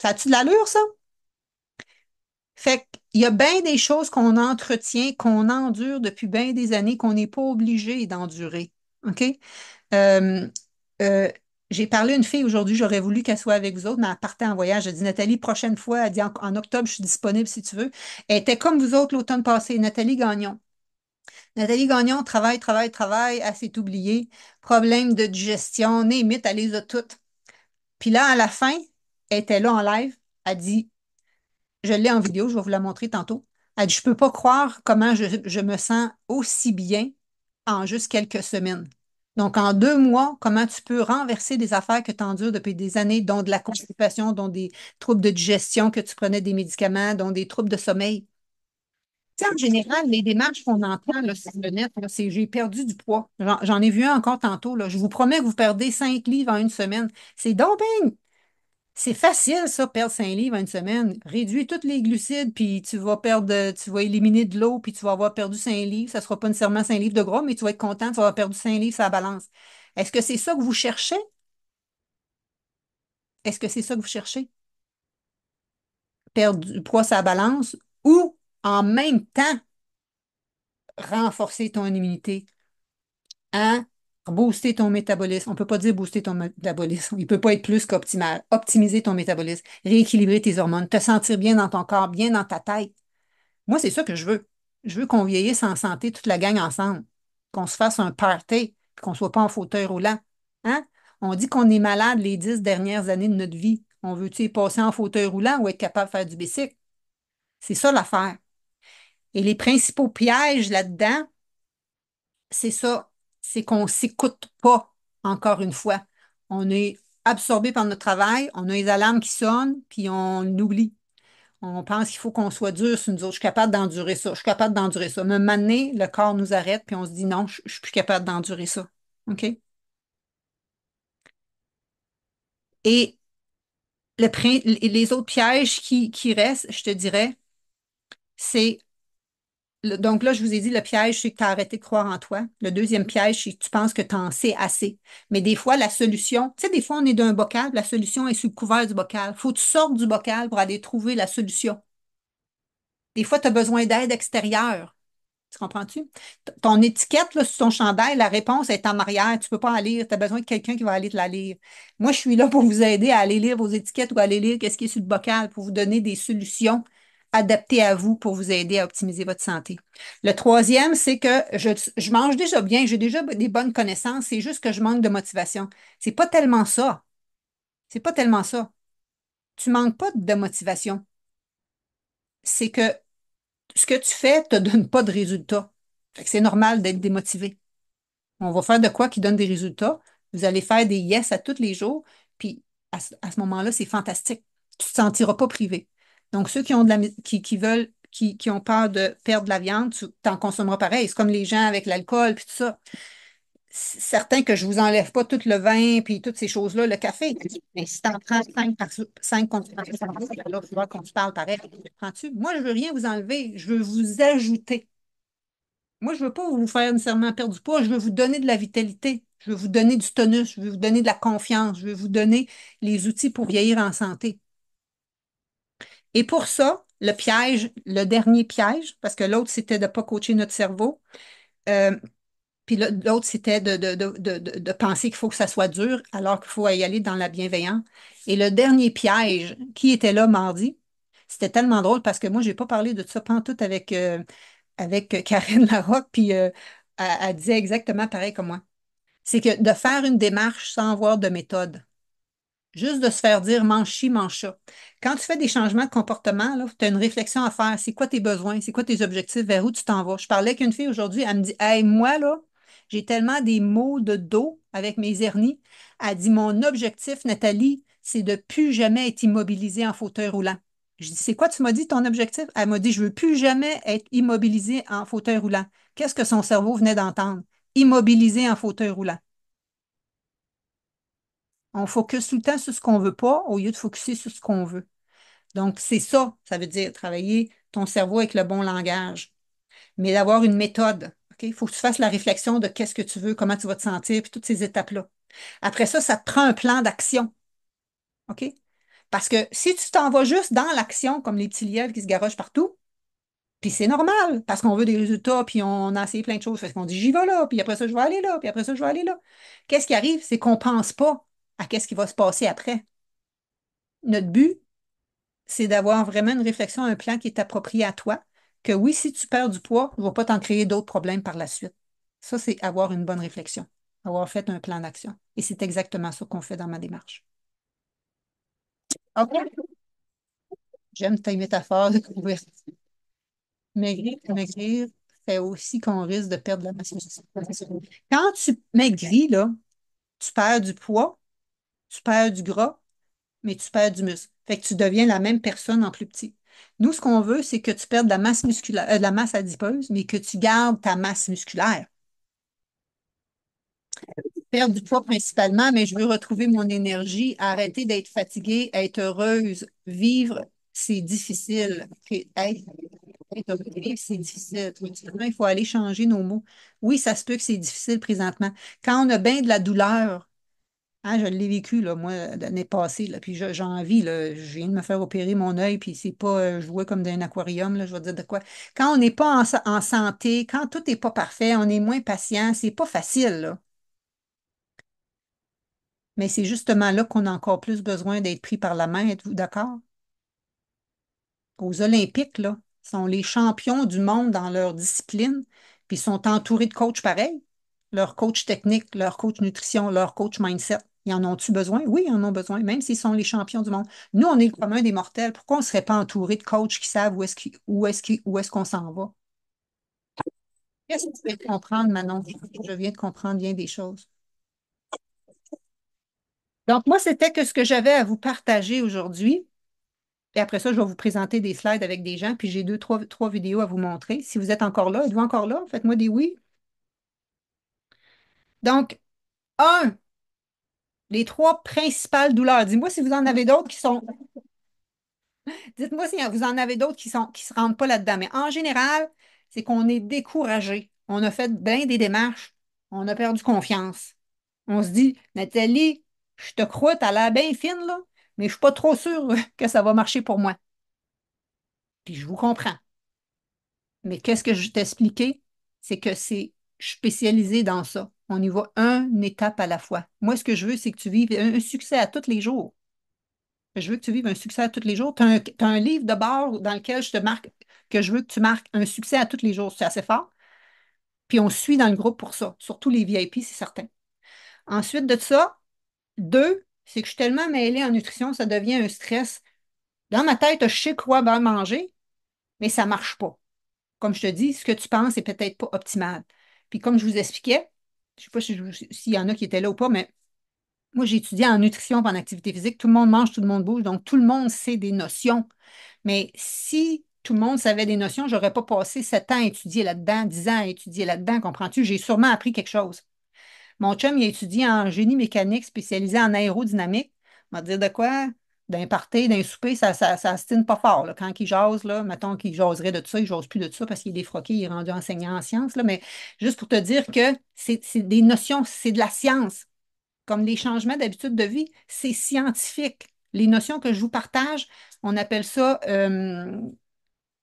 Ça a-tu de l'allure, ça? Fait qu'il y a bien des choses qu'on entretient, qu'on endure depuis bien des années, qu'on n'est pas obligé d'endurer. OK? Euh, euh, j'ai parlé à une fille aujourd'hui, j'aurais voulu qu'elle soit avec vous autres, mais elle partait en voyage. Elle dit, Nathalie, prochaine fois, elle dit, en octobre, je suis disponible si tu veux. Elle était comme vous autres l'automne passé, Nathalie Gagnon. Nathalie Gagnon travaille, travaille, travaille, elle s'est oubliée. Problème de digestion, name it, elle les a toutes. Puis là, à la fin, elle était là en live. Elle dit, je l'ai en vidéo, je vais vous la montrer tantôt. Elle dit, je peux pas croire comment je me sens aussi bien en juste quelques semaines. Donc, en 2 mois, comment tu peux renverser des affaires que tu endures depuis des années, dont de la constipation, dont des troubles de digestion, que tu prenais des médicaments, dont des troubles de sommeil. Tu sais, en général, les démarches qu'on entend là, sur le net, là, c'est j'ai perdu du poids. J'en ai vu un encore tantôt. Là. Je vous promets que vous perdez 5 livres en une semaine. C'est donc bien. C'est facile, ça, perdre 5 livres en une semaine. Réduis tous les glucides, puis tu vas perdre, tu vas éliminer de l'eau, puis tu vas avoir perdu 5 livres. Ça ne sera pas nécessairement 5 livres de gras, mais tu vas être content, tu vas avoir perdu 5 livres sur la balance. Est-ce que c'est ça que vous cherchez? Est-ce que c'est ça que vous cherchez? Perdre du poids sur la balance ou en même temps renforcer ton immunité? Hein? Booster ton métabolisme. On ne peut pas dire booster ton métabolisme. Il ne peut pas être plus qu'optimal. Optimiser ton métabolisme, rééquilibrer tes hormones, te sentir bien dans ton corps, bien dans ta tête. Moi, c'est ça que je veux. Je veux qu'on vieillisse en santé, toute la gang ensemble. Qu'on se fasse un party, puis qu'on ne soit pas en fauteuil roulant. Hein? On dit qu'on est malade les 10 dernières années de notre vie. On veut-tu y passer en fauteuil roulant ou être capable de faire du bicycle? C'est ça l'affaire. Et les principaux pièges là-dedans, c'est ça, c'est qu'on ne s'écoute pas, encore une fois. On est absorbé par notre travail, on a les alarmes qui sonnent, puis on l'oublie. On pense qu'il faut qu'on soit dur sur nous autres. Je suis capable d'endurer ça, je suis capable d'endurer ça. Mais un moment donné, le corps nous arrête, puis on se dit non, je ne suis plus capable d'endurer ça. OK? Et les autres pièges qui restent, je te dirais, c'est donc là, je vous ai dit, le piège, c'est que tu as arrêté de croire en toi. Le deuxième piège, c'est que tu penses que tu en sais assez. Mais des fois, la solution, tu sais, des fois, on est d'un bocal, la solution est sous le couvert du bocal. Il faut que tu sortes du bocal pour aller trouver la solution. Des fois, tu as besoin d'aide extérieure. Tu comprends-tu? Ton étiquette là, sur ton chandail, la réponse est en arrière. Tu ne peux pas en lire. Tu as besoin de quelqu'un qui va aller te la lire. Moi, je suis là pour vous aider à aller lire vos étiquettes ou à aller lire qu'est-ce qui est sur le bocal pour vous donner des solutions adaptées à vous pour vous aider à optimiser votre santé. Le troisième, c'est que je mange déjà bien, j'ai déjà des bonnes connaissances, c'est juste que je manque de motivation. C'est pas tellement ça. C'est pas tellement ça. Tu manques pas de motivation. C'est que ce que tu fais te donne pas de résultat. Fait que c'est normal d'être démotivé. On va faire de quoi qui donne des résultats. Vous allez faire des yes à tous les jours. Puis à ce moment-là, c'est fantastique. Tu ne te sentiras pas privé. Donc, ceux qui ont qui veulent, qui ont peur de perdre de la viande, tu t'en consommeras pareil. C'est comme les gens avec l'alcool puis tout ça. C'est certain que je ne vous enlève pas tout le vin puis toutes ces choses-là, le café. Mais si tu en prends 5 concentration, là, il va falloir qu'on se parle pareil. Prends-tu? Moi, je ne veux rien vous enlever. Je veux vous ajouter. Moi, je ne veux pas vous faire nécessairement perdre du poids, je veux vous donner de la vitalité, je veux vous donner du tonus, je veux vous donner de la confiance, je veux vous donner les outils pour vieillir en santé. Et pour ça, le piège, le dernier piège, parce que l'autre, c'était de ne pas coacher notre cerveau, euh, puis l'autre, c'était de penser qu'il faut que ça soit dur, alors qu'il faut y aller dans la bienveillance. Et le dernier piège, qui était là mardi, c'était tellement drôle parce que moi, je n'ai pas parlé de ça pantoute avec Karen Larocque, puis elle disait exactement pareil comme moi. C'est que de faire une démarche sans avoir de méthode, juste de se faire dire mange ci, mange ça. Quand tu fais des changements de comportement, tu as une réflexion à faire. C'est quoi tes besoins? C'est quoi tes objectifs? Vers où tu t'en vas? Je parlais avec une fille aujourd'hui, elle me dit hey, moi, là, j'ai tellement des maux de dos avec mes hernies. Elle dit mon objectif, Nathalie, c'est de plus jamais être immobilisée en fauteuil roulant. Je dis, c'est quoi, tu m'as dit ton objectif? Elle m'a dit, je veux plus jamais être immobilisée en fauteuil roulant. Qu'est-ce que son cerveau venait d'entendre? Immobilisée en fauteuil roulant. On focus tout le temps sur ce qu'on veut pas au lieu de focuser sur ce qu'on veut. Donc, c'est ça, ça veut dire travailler ton cerveau avec le bon langage, mais d'avoir une méthode. OK? Il faut que tu fasses la réflexion de qu'est-ce que tu veux, comment tu vas te sentir, puis toutes ces étapes-là. Après ça te prend un plan d'action. OK? Parce que si tu t'en vas juste dans l'action, comme les petits lièvres qui se garochent partout, puis c'est normal, parce qu'on veut des résultats, puis on a essayé plein de choses, parce qu'on dit j'y vais là, puis après ça, je vais aller là, puis après ça, je vais aller là. Qu'est-ce qui arrive? C'est qu'on ne pense pas à qu'est-ce qui va se passer après. Notre but, c'est d'avoir vraiment une réflexion, un plan qui est approprié à toi, que oui, si tu perds du poids, il ne va pas t'en créer d'autres problèmes par la suite. Ça, c'est avoir une bonne réflexion, avoir fait un plan d'action. Et c'est exactement ça qu'on fait dans ma démarche. OK? J'aime ta métaphore de couverture. Maigrir fait aussi qu'on risque de perdre la masse musculaire. Quand tu maigris, là, tu perds du poids, tu perds du gras, mais tu perds du muscle. Fait que tu deviens la même personne en plus petit. Nous, ce qu'on veut, c'est que tu perdes de la masse musculaire, de la masse adipeuse, mais que tu gardes ta masse musculaire. Perdre du poids principalement, mais je veux retrouver mon énergie, arrêter d'être fatiguée, être heureuse. Vivre, c'est difficile. Être heureux, vivre, c'est difficile. Il faut aller changer nos mots. Oui, ça se peut que c'est difficile présentement. Quand on a bien de la douleur, hein, je l'ai vécu, là, moi, l'année passée, là, puis j'ai envie, là, je viens de me faire opérer mon œil, puis c'est pas jouer comme dans un aquarium, là, je vais dire de quoi. Quand on n'est pas en santé, quand tout n'est pas parfait, on est moins patient, c'est pas facile, là. Mais c'est justement là qu'on a encore plus besoin d'être pris par la main, êtes-vous d'accord? Aux Olympiques, là, sont les champions du monde dans leur discipline, puis ils sont entourés de coachs pareils. Leur coach technique, leur coach nutrition, leur coach mindset. Ils en ont-tu besoin? Oui, ils en ont besoin, même s'ils sont les champions du monde. Nous, on est le commun des mortels. Pourquoi on ne serait pas entouré de coachs qui savent où est-ce qu'on s'en va? Qu'est-ce que tu veux comprendre, Manon? Je viens de comprendre bien des choses. Donc, moi, c'était que ce que j'avais à vous partager aujourd'hui. Et après ça, je vais vous présenter des slides avec des gens, puis j'ai trois vidéos à vous montrer. Si vous êtes encore là, êtes-vous encore là? Faites-moi des oui. Donc, un, les trois principales douleurs. Dis-moi si vous en avez d'autres qui sont. Dites-moi si vous en avez d'autres qui se rendent pas là-dedans. Mais en général, c'est qu'on est découragé. On a fait bien des démarches. On a perdu confiance. On se dit, Nathalie, je te crois, t'as l'air bien fine, là, mais je suis pas trop sûre que ça va marcher pour moi. Puis je vous comprends. Mais qu'est-ce que je t'ai expliqué? C'est que c'est spécialisé dans ça. On y va une étape à la fois. Moi, ce que je veux, c'est que tu vives un succès à tous les jours. Je veux que tu vives un succès à tous les jours. Tu as un livre de bord dans lequel je te marque que je veux que tu marques un succès à tous les jours. C'est assez fort. Puis on suit dans le groupe pour ça. Surtout les VIP, c'est certain. Ensuite de ça, deux, c'est que je suis tellement mêlée en nutrition, ça devient un stress. Dans ma tête, je sais quoi bien manger, mais ça ne marche pas. Comme je te dis, ce que tu penses n'est peut-être pas optimal. Puis comme je vous expliquais, je ne sais pas s'il y en a qui étaient là ou pas, mais moi, j'ai étudié en nutrition et en activité physique. Tout le monde mange, tout le monde bouge, donc tout le monde sait des notions. Mais si tout le monde savait des notions, je n'aurais pas passé 7 ans à étudier là-dedans, 10 ans à étudier là-dedans, comprends-tu? J'ai sûrement appris quelque chose. Mon chum, il a étudié en génie mécanique spécialisé en aérodynamique. On va dire de quoi? D'un party, d'un souper, ça astine pas fort, là. Quand il jase, là, mettons qu'il jaserait de ça, il jase plus de ça parce qu'il est défroqué, il est rendu enseignant en sciences, là. Mais juste pour te dire que c'est des notions, c'est de la science. Comme les changements d'habitude de vie, c'est scientifique. Les notions que je vous partage, on appelle ça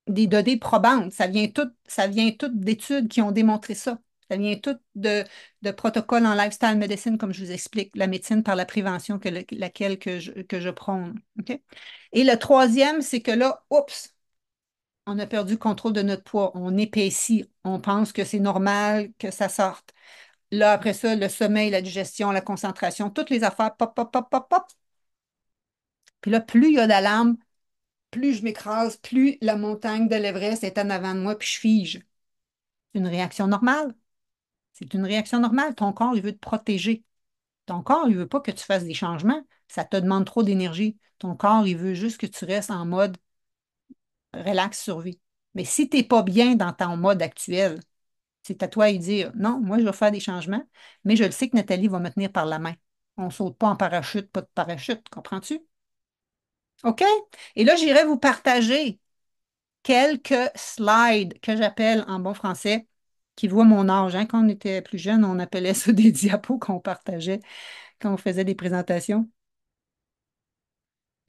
des données probantes. Ça vient tout d'études qui ont démontré ça. Ça vient tout de protocoles en lifestyle medicine, comme je vous explique, la médecine par la prévention laquelle que je prône. OK? Et le troisième, c'est que là, oups, on a perdu le contrôle de notre poids. On épaissit. On pense que c'est normal que ça sorte. Là, après ça, le sommeil, la digestion, la concentration, toutes les affaires, pop, pop, pop, pop, pop. Puis là, plus il y a d'alarmes, plus je m'écrase, plus la montagne de l'Everest est en avant de moi, puis je fige. C'est une réaction normale. C'est une réaction normale. Ton corps, il veut te protéger. Ton corps, il veut pas que tu fasses des changements. Ça te demande trop d'énergie. Ton corps, il veut juste que tu restes en mode relax survie. Mais si tu n'es pas bien dans ton mode actuel, c'est à toi de dire non, moi, je vais faire des changements, mais je le sais que Nathalie va me tenir par la main. On ne saute pas en parachute, pas de parachute, comprends-tu? OK? Et là, j'irai vous partager quelques slides que j'appelle en bon français qui voient mon âge. Hein. Quand on était plus jeune, on appelait ça des diapos qu'on partageait quand on faisait des présentations.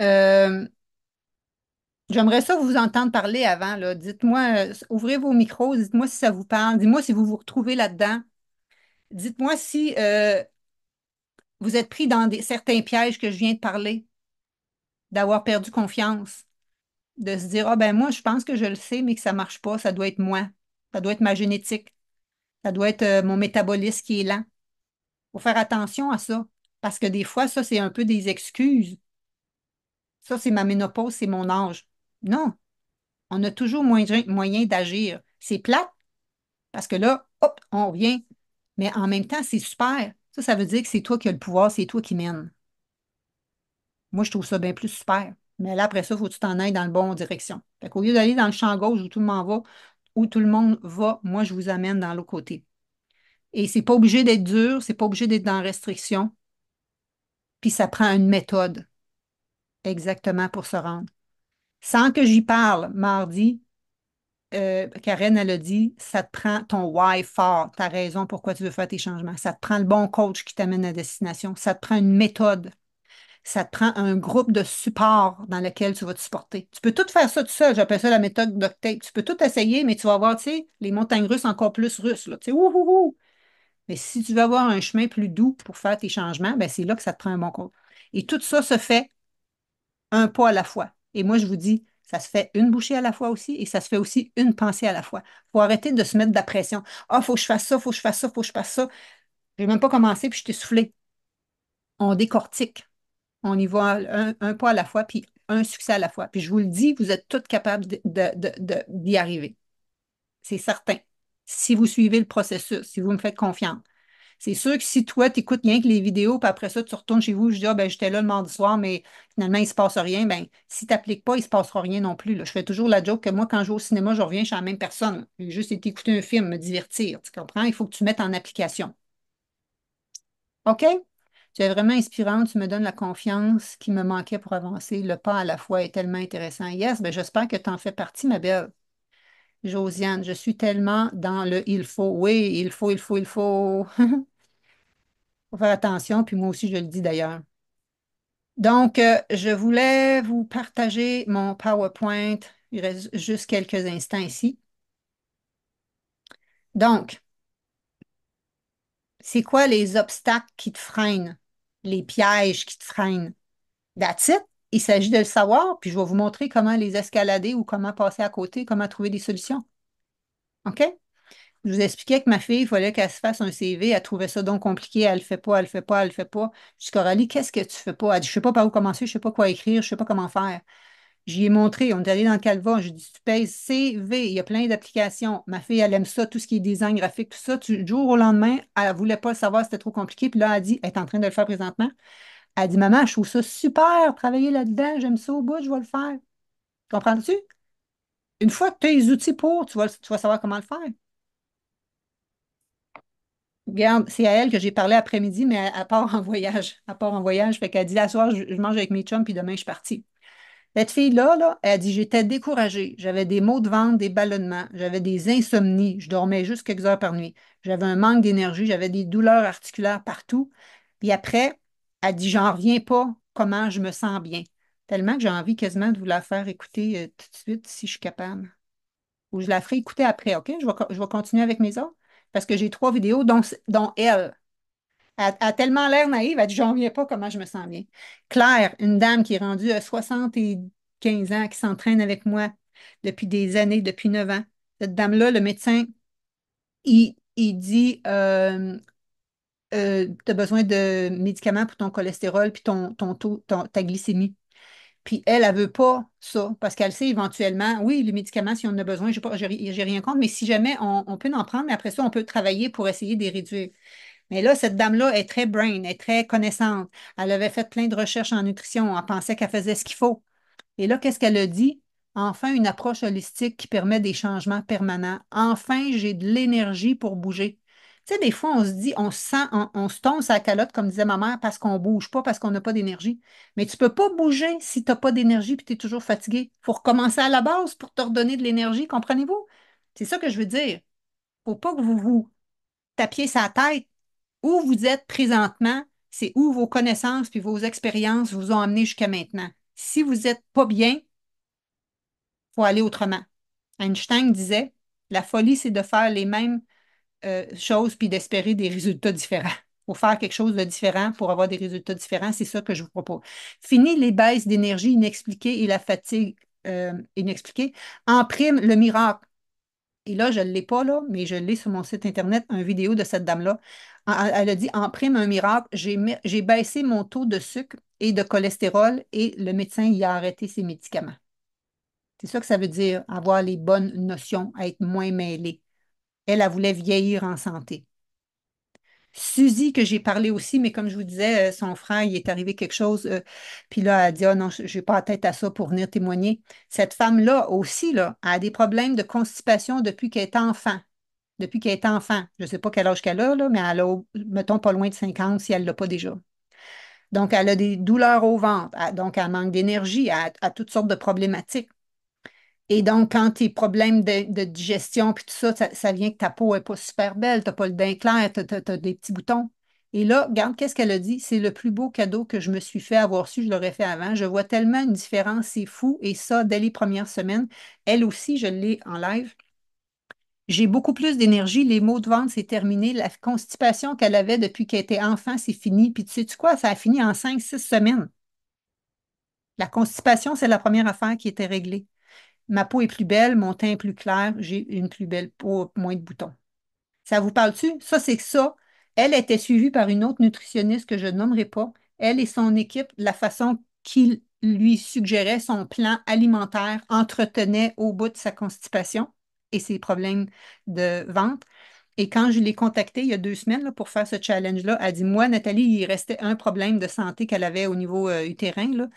Euh, J'aimerais ça vous entendre parler avant, là. Dites-moi, ouvrez vos micros, dites-moi si ça vous parle, dites-moi si vous vous retrouvez là-dedans. Dites-moi si vous êtes pris dans certains pièges que je viens de parler, d'avoir perdu confiance, De se dire, ah ben moi, je pense que je le sais, mais que ça ne marche pas, ça doit être moi. Ça doit être ma génétique. Ça doit être mon métabolisme qui est lent. Il faut faire attention à ça. Parce que des fois, ça, c'est un peu des excuses. Ça, c'est ma ménopause, c'est mon âge. Non, on a toujours moyen d'agir. C'est plate, parce que là, hop, on revient. Mais en même temps, c'est super. Ça veut dire que c'est toi qui as le pouvoir, c'est toi qui mènes. Moi, je trouve ça bien plus super. Mais là, après ça, il faut que tu t'en ailles dans la bonne direction. Fait qu'au lieu d'aller dans le champ gauche où tout le monde va, moi, je vous amène dans l'autre côté. Et c'est pas obligé d'être dur, c'est pas obligé d'être dans la restriction. Puis ça prend une méthode exactement pour se rendre. Sans que j'y parle, mardi, Karen, elle a dit, ça te prend ton why fort, ta raison pourquoi tu veux faire tes changements. Ça te prend le bon coach qui t'amène à destination. Ça te prend une méthode. Ça te prend un groupe de support dans lequel tu vas te supporter. Tu peux tout faire ça tout seul. J'appelle ça la méthode duct tape. Tu peux tout essayer, mais tu vas avoir, tu sais, les montagnes russes encore plus russes, là. Tu sais, ouhouhou. Mais si tu veux avoir un chemin plus doux pour faire tes changements, ben c'est là que ça te prend un bon coach. Et tout ça se fait un pas à la fois. Et moi, je vous dis, ça se fait une bouchée à la fois aussi et ça se fait aussi une pensée à la fois. Il faut arrêter de se mettre de la pression. Ah, il faut que je fasse ça, il faut que je fasse ça, il faut que je fasse ça. Je n'ai même pas commencé puis je t'ai soufflé. On décortique. On y va un pas à la fois puis un succès à la fois. Puis je vous le dis, vous êtes toutes capables d'y arriver. C'est certain. Si vous suivez le processus, si vous me faites confiance. C'est sûr que si toi, tu écoutes rien que les vidéos, puis après ça, tu retournes chez vous, je dis, ah, ben, j'étais là le mardi soir, mais finalement, il ne se passe rien, ben, si tu n'appliques pas, il ne se passera rien non plus, là. Je fais toujours la joke que moi, quand je vais au cinéma, je reviens, je suis la même personne. J'ai juste été écouter un film, me divertir. Tu comprends? Il faut que tu mettes en application. OK? Tu es vraiment inspirante, tu me donnes la confiance qui me manquait pour avancer. Le pas à la fois est tellement intéressant. Yes, ben, j'espère que tu en fais partie, ma belle. Josiane, je suis tellement dans le il faut. Oui, il faut, il faut, il faut. Faut faire attention, puis moi aussi, je le dis d'ailleurs. Donc, je voulais vous partager mon PowerPoint. Il reste juste quelques instants ici. Donc, c'est quoi les obstacles qui te freinent, les pièges qui te freinent? That's it. Il s'agit de le savoir, puis je vais vous montrer comment les escalader ou comment passer à côté, comment trouver des solutions. OK? Je vous expliquais que ma fille, il fallait qu'elle se fasse un CV. Elle trouvait ça donc compliqué. Elle le fait pas, elle le fait pas, elle le fait pas. Je dis, Coralie, qu'est-ce que tu fais pas? Elle dit, je sais pas par où commencer, je sais pas quoi écrire, je sais pas comment faire. J'y ai montré, on est allé dans Canva, j'ai dit, tu pèses CV, il y a plein d'applications. Ma fille, elle aime ça, tout ce qui est design graphique, tout ça. Du jour au lendemain, elle ne voulait pas le savoir, c'était trop compliqué. Puis là, elle dit, elle est en train de le faire présentement. Elle dit, maman, je trouve ça super, travailler là-dedans, j'aime ça au bout, je vais le faire. Comprends-tu? Une fois que tu as les outils pour, tu vas savoir comment le faire. Regarde, c'est à elle que j'ai parlé après-midi, mais elle part en voyage. Elle part en voyage, fait qu'elle dit, à soir, je mange avec mes chums, puis demain, je suis partie. Cette fille-là, là, elle dit, j'étais découragée. J'avais des maux de ventre, des ballonnements, j'avais des insomnies. Je dormais juste quelques heures par nuit. J'avais un manque d'énergie, j'avais des douleurs articulaires partout. Puis après, elle dit, j'en reviens pas comment je me sens bien. Tellement que j'ai envie quasiment de vous la faire écouter tout de suite si je suis capable. Ou je la ferai écouter après, OK? Je vais continuer avec mes autres parce que j'ai trois vidéos, dont elle. Elle a tellement l'air naïve, elle dit, j'en reviens pas comment je me sens bien. Claire, une dame qui est rendue à 75 ans, qui s'entraîne avec moi depuis des années, depuis 9 ans. Cette dame-là, le médecin, il dit, tu as besoin de médicaments pour ton cholestérol puis ton taux, ta glycémie. Puis elle ne veut pas ça parce qu'elle sait éventuellement, oui, les médicaments, si on en a besoin, j'ai rien contre, mais si jamais on peut en prendre, mais après ça, on peut travailler pour essayer de les réduire. Mais là, cette dame-là est très brain, est très connaissante. Elle avait fait plein de recherches en nutrition. Elle pensait qu'elle faisait ce qu'il faut. Et là, qu'est-ce qu'elle a dit? Enfin, une approche holistique qui permet des changements permanents. Enfin, j'ai de l'énergie pour bouger. Tu sais, des fois, on se dit, on se sent, on se tombe sa calotte, comme disait ma mère, parce qu'on ne bouge pas, parce qu'on n'a pas d'énergie. Mais tu ne peux pas bouger si tu n'as pas d'énergie et tu es toujours fatigué. Il faut recommencer à la base pour te redonner de l'énergie, comprenez-vous? C'est ça que je veux dire. Il ne faut pas que vous vous tapiez sa tête. Où vous êtes présentement, c'est où vos connaissances puis vos expériences vous ont amené jusqu'à maintenant. Si vous n'êtes pas bien, il faut aller autrement. Einstein disait, la folie, c'est de faire les mêmes choses puis d'espérer des résultats différents. Il faut faire quelque chose de différent pour avoir des résultats différents. C'est ça que je vous propose. Fini les baisses d'énergie inexpliquées et la fatigue inexpliquée. En prime, le miracle. Et là, je ne l'ai pas, là, mais je l'ai sur mon site Internet, une vidéo de cette dame-là. Elle a dit, en prime, un miracle, j'ai baissé mon taux de sucre et de cholestérol et le médecin y a arrêté ses médicaments. C'est ça que ça veut dire, avoir les bonnes notions, être moins mêlée. Elle, elle voulait vieillir en santé. Suzy, que j'ai parlé aussi, mais comme je vous disais, son frère, il est arrivé quelque chose, puis là, elle a dit, ah non, je n'ai pas la tête à ça pour venir témoigner. Cette femme-là aussi, là, a des problèmes de constipation depuis qu'elle est enfant. Depuis qu'elle est enfant. Je ne sais pas quel âge qu'elle a, là, mais elle a, mettons, pas loin de 50 si elle ne l'a pas déjà. Donc, elle a des douleurs au ventre, donc elle manque d'énergie, elle a toutes sortes de problématiques. Et donc, quand tes problèmes de digestion, puis tout ça, ça vient que ta peau n'est pas super belle, tu n'as pas le teint clair, tu as des petits boutons. Et là, regarde, qu'est-ce qu'elle a dit? C'est le plus beau cadeau que je me suis fait avoir su, je l'aurais fait avant. Je vois tellement une différence, c'est fou. Et ça, dès les premières semaines, elle aussi, je l'ai en live. J'ai beaucoup plus d'énergie, les maux de ventre, c'est terminé. La constipation qu'elle avait depuis qu'elle était enfant, c'est fini. Puis tu sais-tu quoi? Ça a fini en 5, 6 semaines. La constipation, c'est la première affaire qui était réglée. Ma peau est plus belle, mon teint est plus clair, j'ai une plus belle peau, moins de boutons. Ça vous parle-tu? Ça, c'est que ça. Elle était suivie par une autre nutritionniste que je ne nommerai pas. Elle et son équipe, la façon qu'il lui suggérait son plan alimentaire entretenait au bout de sa constipation et ses problèmes de ventre. Et quand je l'ai contactée il y a 2 semaines là, pour faire ce challenge-là, elle dit, moi, Nathalie, il restait un problème de santé qu'elle avait au niveau utérin, là,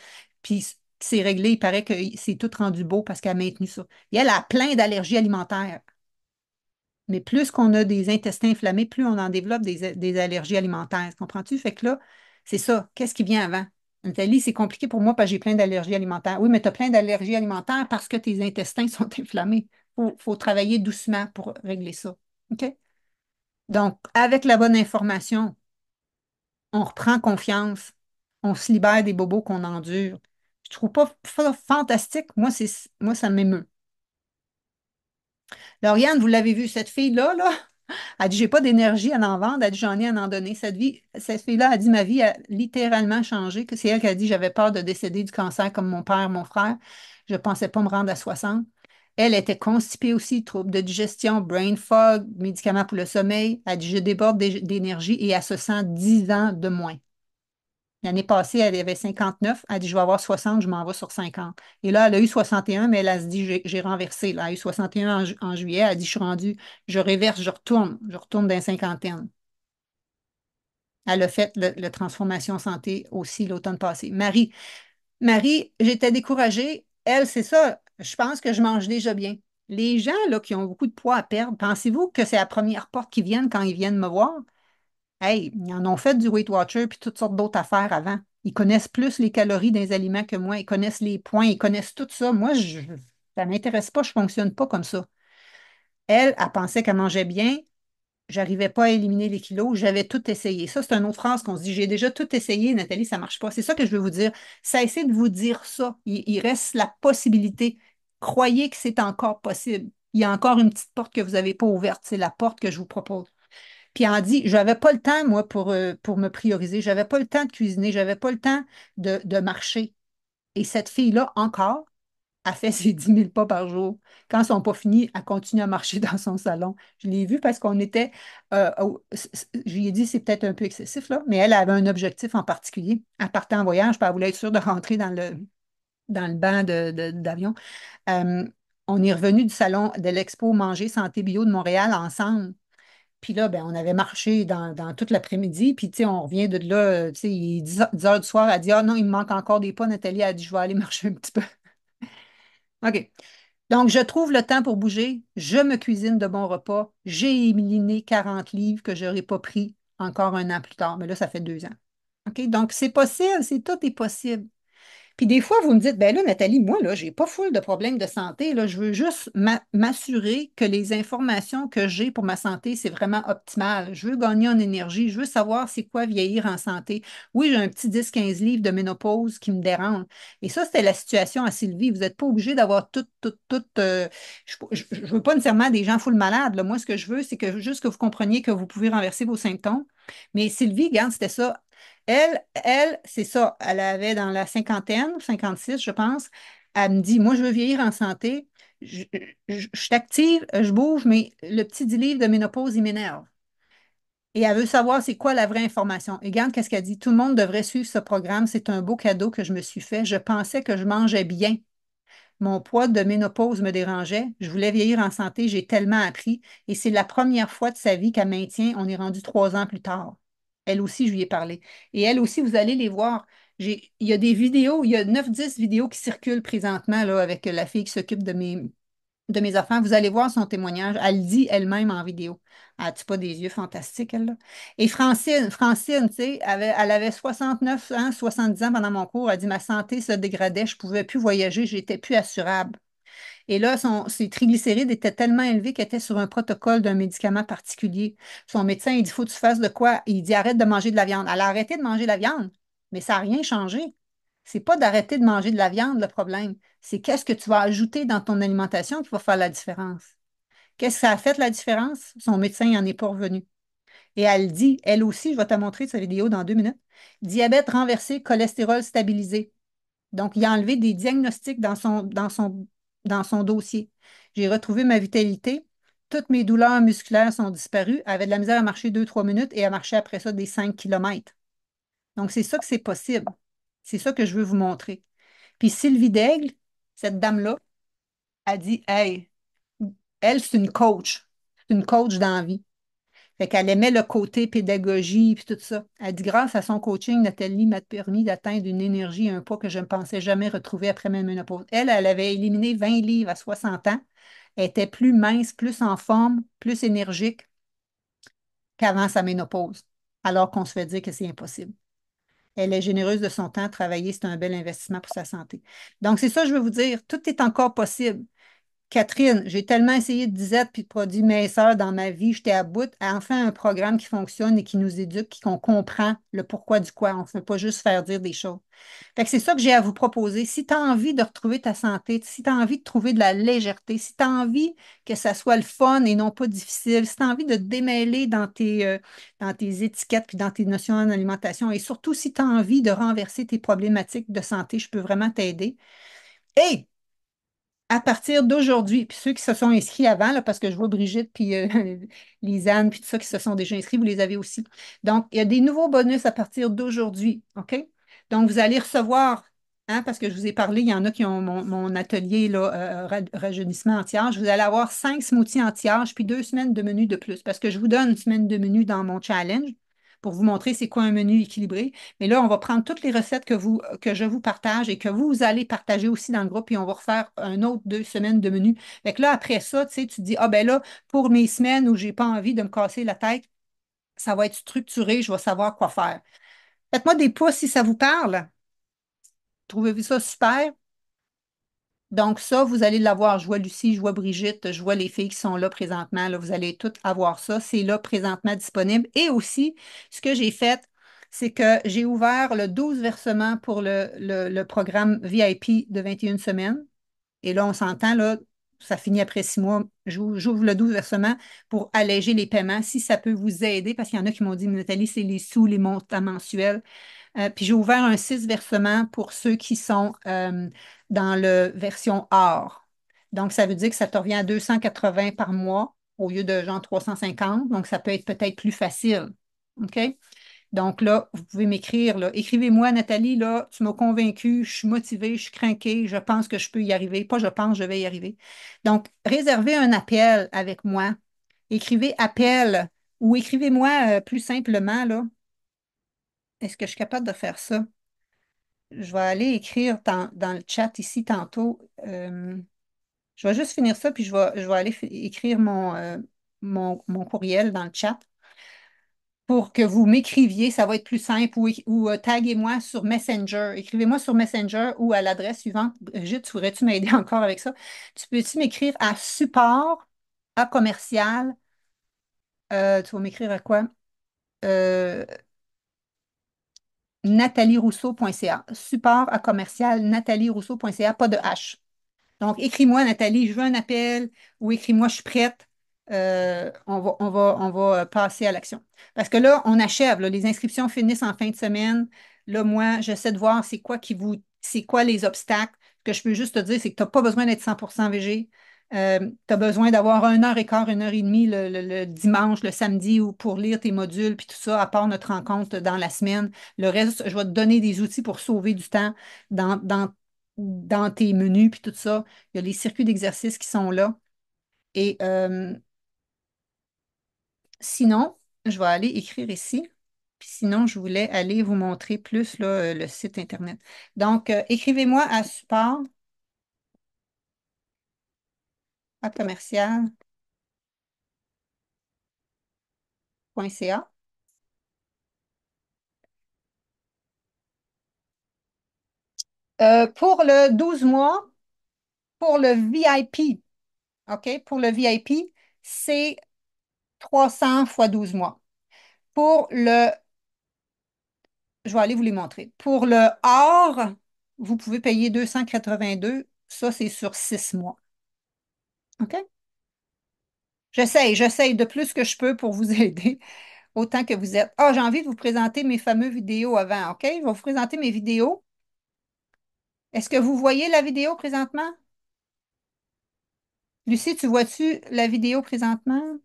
puis c'est réglé, il paraît que c'est tout rendu beau parce qu'elle a maintenu ça. Et elle a plein d'allergies alimentaires. Mais plus qu'on a des intestins inflammés, plus on en développe des allergies alimentaires. Comprends-tu? Fait que là, c'est ça. Qu'est-ce qui vient avant? Nathalie, c'est compliqué pour moi parce que j'ai plein d'allergies alimentaires. Oui, mais tu as plein d'allergies alimentaires parce que tes intestins sont inflammés. Faut travailler doucement pour régler ça. OK? Donc, avec la bonne information, on reprend confiance, on se libère des bobos qu'on endure. Je trouve pas ça fantastique. Moi, ça m'émeut. Lauriane, vous l'avez vu, cette fille-là, là, elle dit, j'ai pas d'énergie à en vendre, elle dit, j'en ai à en donner. Cette fille-là a dit, ma vie a littéralement changé, que c'est elle qui a dit, j'avais peur de décéder du cancer comme mon père, mon frère. Je pensais pas me rendre à 60. Elle était constipée aussi, troubles de digestion, brain fog, médicaments pour le sommeil. Elle dit, je déborde d'énergie et elle se sent 10 ans de moins. L'année passée, elle avait 59. Elle dit, je vais avoir 60, je m'en vais sur 50. Et là, elle a eu 61, mais elle, a se dit, j'ai renversé. Là. Elle a eu 61 en juillet. Elle a dit, je suis rendue, je réverse, je retourne dans la cinquantaine. Elle a fait le Transformation Santé aussi l'automne passé. Marie, j'étais découragée. Elle, c'est ça. Je pense que je mange déjà bien. Les gens là, qui ont beaucoup de poids à perdre, pensez-vous que c'est la première porte qui viennent quand ils viennent me voir? Hey, ils en ont fait du Weight Watcher puis toutes sortes d'autres affaires avant. Ils connaissent plus les calories des aliments que moi. Ils connaissent les points, ils connaissent tout ça. Moi, ça ne m'intéresse pas, je ne fonctionne pas comme ça. Elle pensait qu'elle mangeait bien. J'arrivais pas à éliminer les kilos. J'avais tout essayé. Ça, c'est une autre phrase qu'on se dit. J'ai déjà tout essayé, Nathalie, ça ne marche pas. C'est ça que je veux vous dire. Cessez de vous dire ça. Il reste la possibilité. Croyez que c'est encore possible. Il y a encore une petite porte que vous n'avez pas ouverte. C'est la porte que je vous propose. Puis elle dit, j'avais pas le temps, moi, pour me prioriser. J'avais pas le temps de cuisiner. J'avais pas le temps de marcher. Et cette fille-là, encore, a fait ses 10 000 pas par jour. Quand ils sont pas finis, elle continue à marcher dans son salon. Je l'ai vu parce qu'on était, je lui ai dit, c'est peut-être un peu excessif, là, mais elle avait un objectif en particulier. Elle partait en voyage, puis elle voulait être sûre de rentrer dans le banc d'avion. Euh, on est revenu du salon de l'Expo Manger Santé Bio de Montréal ensemble. Puis là, ben, on avait marché dans toute l'après-midi. Puis, tu sais, on revient de là, tu sais, il est 10 heures du soir. Elle dit, ah non, il me manque encore des pas. Nathalie a dit, je vais aller marcher un petit peu. OK. Donc, je trouve le temps pour bouger. Je me cuisine de bons repas. J'ai éliminé 40 livres que je n'aurais pas pris encore un an plus tard. Mais là, ça fait 2 ans. OK? Donc, c'est possible. Tout est possible. Puis des fois, vous me dites, ben là, Nathalie, moi, là, j'ai pas full de problèmes de santé. Là, je veux juste m'assurer que les informations que j'ai pour ma santé, c'est vraiment optimal. Je veux gagner en énergie. Je veux savoir c'est quoi vieillir en santé. Oui, j'ai un petit 10, 15 livres de ménopause qui me dérange. Et ça, c'était la situation à Sylvie. Vous n'êtes pas obligé d'avoir tout. Je veux pas nécessairement des gens full malades. Là. Moi, ce que je veux, c'est que juste que vous compreniez que vous pouvez renverser vos symptômes. Mais Sylvie, regarde, c'était ça. C'est ça. Elle avait dans la cinquantaine, 56, je pense. elle me dit, moi, je veux vieillir en santé. Je, je suis active, je bouge, mais le petit 10 livres de ménopause, il m'énerve. Et elle veut savoir c'est quoi la vraie information. Et regarde qu'est-ce qu'elle dit. Tout le monde devrait suivre ce programme. C'est un beau cadeau que je me suis fait. Je pensais que je mangeais bien. Mon poids de ménopause me dérangeait. Je voulais vieillir en santé. J'ai tellement appris. Et c'est la première fois de sa vie qu'elle maintient. On est rendu 3 ans plus tard. Elle aussi, je lui ai parlé. Et elle aussi, vous allez les voir. Il y a des vidéos, il y a 9 10 vidéos qui circulent présentement là, avec la fille qui s'occupe de mes affaires. Vous allez voir son témoignage. Elle le dit elle-même en vidéo. Elle n'a pas des yeux fantastiques, elle, là? Et Francine, tu sais, elle avait 69 ans, 70 ans pendant mon cours. Elle dit, ma santé se dégradait, je ne pouvais plus voyager, j'étais plus assurable. Et là, ses triglycérides étaient tellement élevés qu'elle était sur un protocole d'un médicament particulier. Son médecin, il dit, faut que tu fasses de quoi? Il dit, arrête de manger de la viande. Elle a arrêté de manger de la viande, mais ça n'a rien changé. C'est pas d'arrêter de manger de la viande le problème. C'est qu'est-ce que tu vas ajouter dans ton alimentation qui va faire la différence. Qu'est-ce que ça a fait la différence? Son médecin n'en est pas revenu. Et elle dit, elle aussi, je vais te montrer sa vidéo dans 2 minutes, diabète renversé, cholestérol stabilisé. Donc, il a enlevé des diagnostics dans son dossier. J'ai retrouvé ma vitalité. Toutes mes douleurs musculaires sont disparues. Elle avait de la misère à marcher 2 3 minutes et à marcher après ça des 5 kilomètres. Donc, c'est ça que c'est possible. C'est ça que je veux vous montrer. Puis Sylvie Daigle, cette dame-là, a dit, hey, elle, c'est une coach. C'est une coach dans la vie. Fait qu'elle aimait le côté pédagogie puis tout ça. Elle dit, grâce à son coaching, Nathalie m'a permis d'atteindre une énergie et un poids que je ne pensais jamais retrouver après ma ménopause. Elle avait éliminé 20 livres à 60 ans. Elle était plus mince, plus en forme, plus énergique qu'avant sa ménopause, alors qu'on se fait dire que c'est impossible. Elle est généreuse de son temps. Travailler, c'est un bel investissement pour sa santé. Donc, c'est ça que je veux vous dire. Tout est encore possible. Catherine, j'ai tellement essayé de disette puis de produits minceurs dans ma vie, j'étais à bout. Enfin, un programme qui fonctionne et qui nous éduque, qu'on comprend le pourquoi du quoi. On ne fait pas juste faire dire des choses. Fait que c'est ça que j'ai à vous proposer. Si tu as envie de retrouver ta santé, si tu as envie de trouver de la légèreté, si tu as envie que ça soit le fun et non pas difficile, si tu as envie de te démêler dans tes étiquettes puis dans tes notions en alimentation et surtout si tu as envie de renverser tes problématiques de santé, je peux vraiment t'aider. Et à partir d'aujourd'hui, puis ceux qui se sont inscrits avant, là, parce que je vois Brigitte, puis Lisanne, puis tout ça qui se sont déjà inscrits, vous les avez aussi. Donc, il y a des nouveaux bonus à partir d'aujourd'hui, OK? Donc, vous allez recevoir, hein, parce que je vous ai parlé, il y en a qui ont mon atelier, là, rajeunissement anti-âge. Vous allez avoir 5 smoothies anti-âge, puis 2 semaines de menu de plus, parce que je vous donne une semaine de menu dans mon challenge pour vous montrer c'est quoi un menu équilibré. Mais là, on va prendre toutes les recettes que je vous partage et que vous allez partager aussi dans le groupe, et on va refaire un autre 2 semaines de menu. Fait que là, après ça, tu sais, tu te dis, ah ben là, pour mes semaines où j'ai pas envie de me casser la tête, ça va être structuré, je vais savoir quoi faire. Faites-moi des pouces si ça vous parle. Trouvez-vous ça super? Donc ça, vous allez l'avoir. Je vois Lucie, je vois Brigitte, je vois les filles qui sont là présentement. Là, vous allez toutes avoir ça. C'est là présentement disponible. Et aussi, ce que j'ai fait, c'est que j'ai ouvert le 12 versements pour le programme VIP de 21 semaines. Et là, on s'entend, là, ça finit après 6 mois. J'ouvre le 12 versements pour alléger les paiements si ça peut vous aider, parce qu'il y en a qui m'ont dit, Nathalie, c'est les sous, les montants mensuels. Puis j'ai ouvert un 6 versements pour ceux qui sont dans la version or. Donc, ça veut dire que ça te revient à 280 par mois au lieu de genre 350. Donc, ça peut être peut-être plus facile. OK? Donc là, vous pouvez m'écrire, là. Écrivez-moi, Nathalie, là, tu m'as convaincue, je suis motivée, je suis craquée, je pense que je peux y arriver. Pas je pense, je vais y arriver. Donc, réservez un appel avec moi. Écrivez appel ou écrivez-moi plus simplement, là. Est-ce que je suis capable de faire ça? Je vais aller écrire dans le chat ici tantôt. Je vais juste finir ça, puis je vais aller écrire mon courriel dans le chat pour que vous m'écriviez. Ça va être plus simple. Ou taguez-moi sur Messenger. Écrivez-moi sur Messenger ou à l'adresse suivante. Brigitte, pourrais-tu m'aider encore avec ça? Tu peux-tu m'écrire à support, à commercial. Tu vas m'écrire à quoi? Euh, natalierousseau.ca. Support à commercial natalierousseau.ca, pas de H. Donc, écris-moi, Nathalie, je veux un appel ou écris-moi, je suis prête. On va passer à l'action. Parce que là, on achève, là, les inscriptions finissent en fin de semaine. Là, moi, j'essaie de voir c'est quoi les obstacles que je peux juste te dire, c'est que tu n'as pas besoin d'être 100% végé. Tu as besoin d'avoir 1 heure et quart, 1 heure et demie le dimanche, le samedi ou pour lire tes modules, puis tout ça, à part notre rencontre dans la semaine. Le reste, je vais te donner des outils pour sauver du temps dans tes menus, puis tout ça. Il y a les circuits d'exercice qui sont là. Et sinon, je vais aller écrire ici. Puis sinon, je voulais aller vous montrer plus là, le site Internet. Donc, écrivez-moi à support@commercial.ca. Pour le 12 mois, pour le VIP, OK? Pour le VIP, c'est 300 fois 12 mois. Pour le, je vais aller vous les montrer. Pour le or, vous pouvez payer 282. Ça, c'est sur 6 mois. OK? J'essaye de plus que je peux pour vous aider, autant que vous êtes. Ah, j'ai envie de vous présenter mes fameux vidéos avant, OK? Je vais vous présenter mes vidéos. Est-ce que vous voyez la vidéo présentement? Lucie, tu vois-tu la vidéo présentement?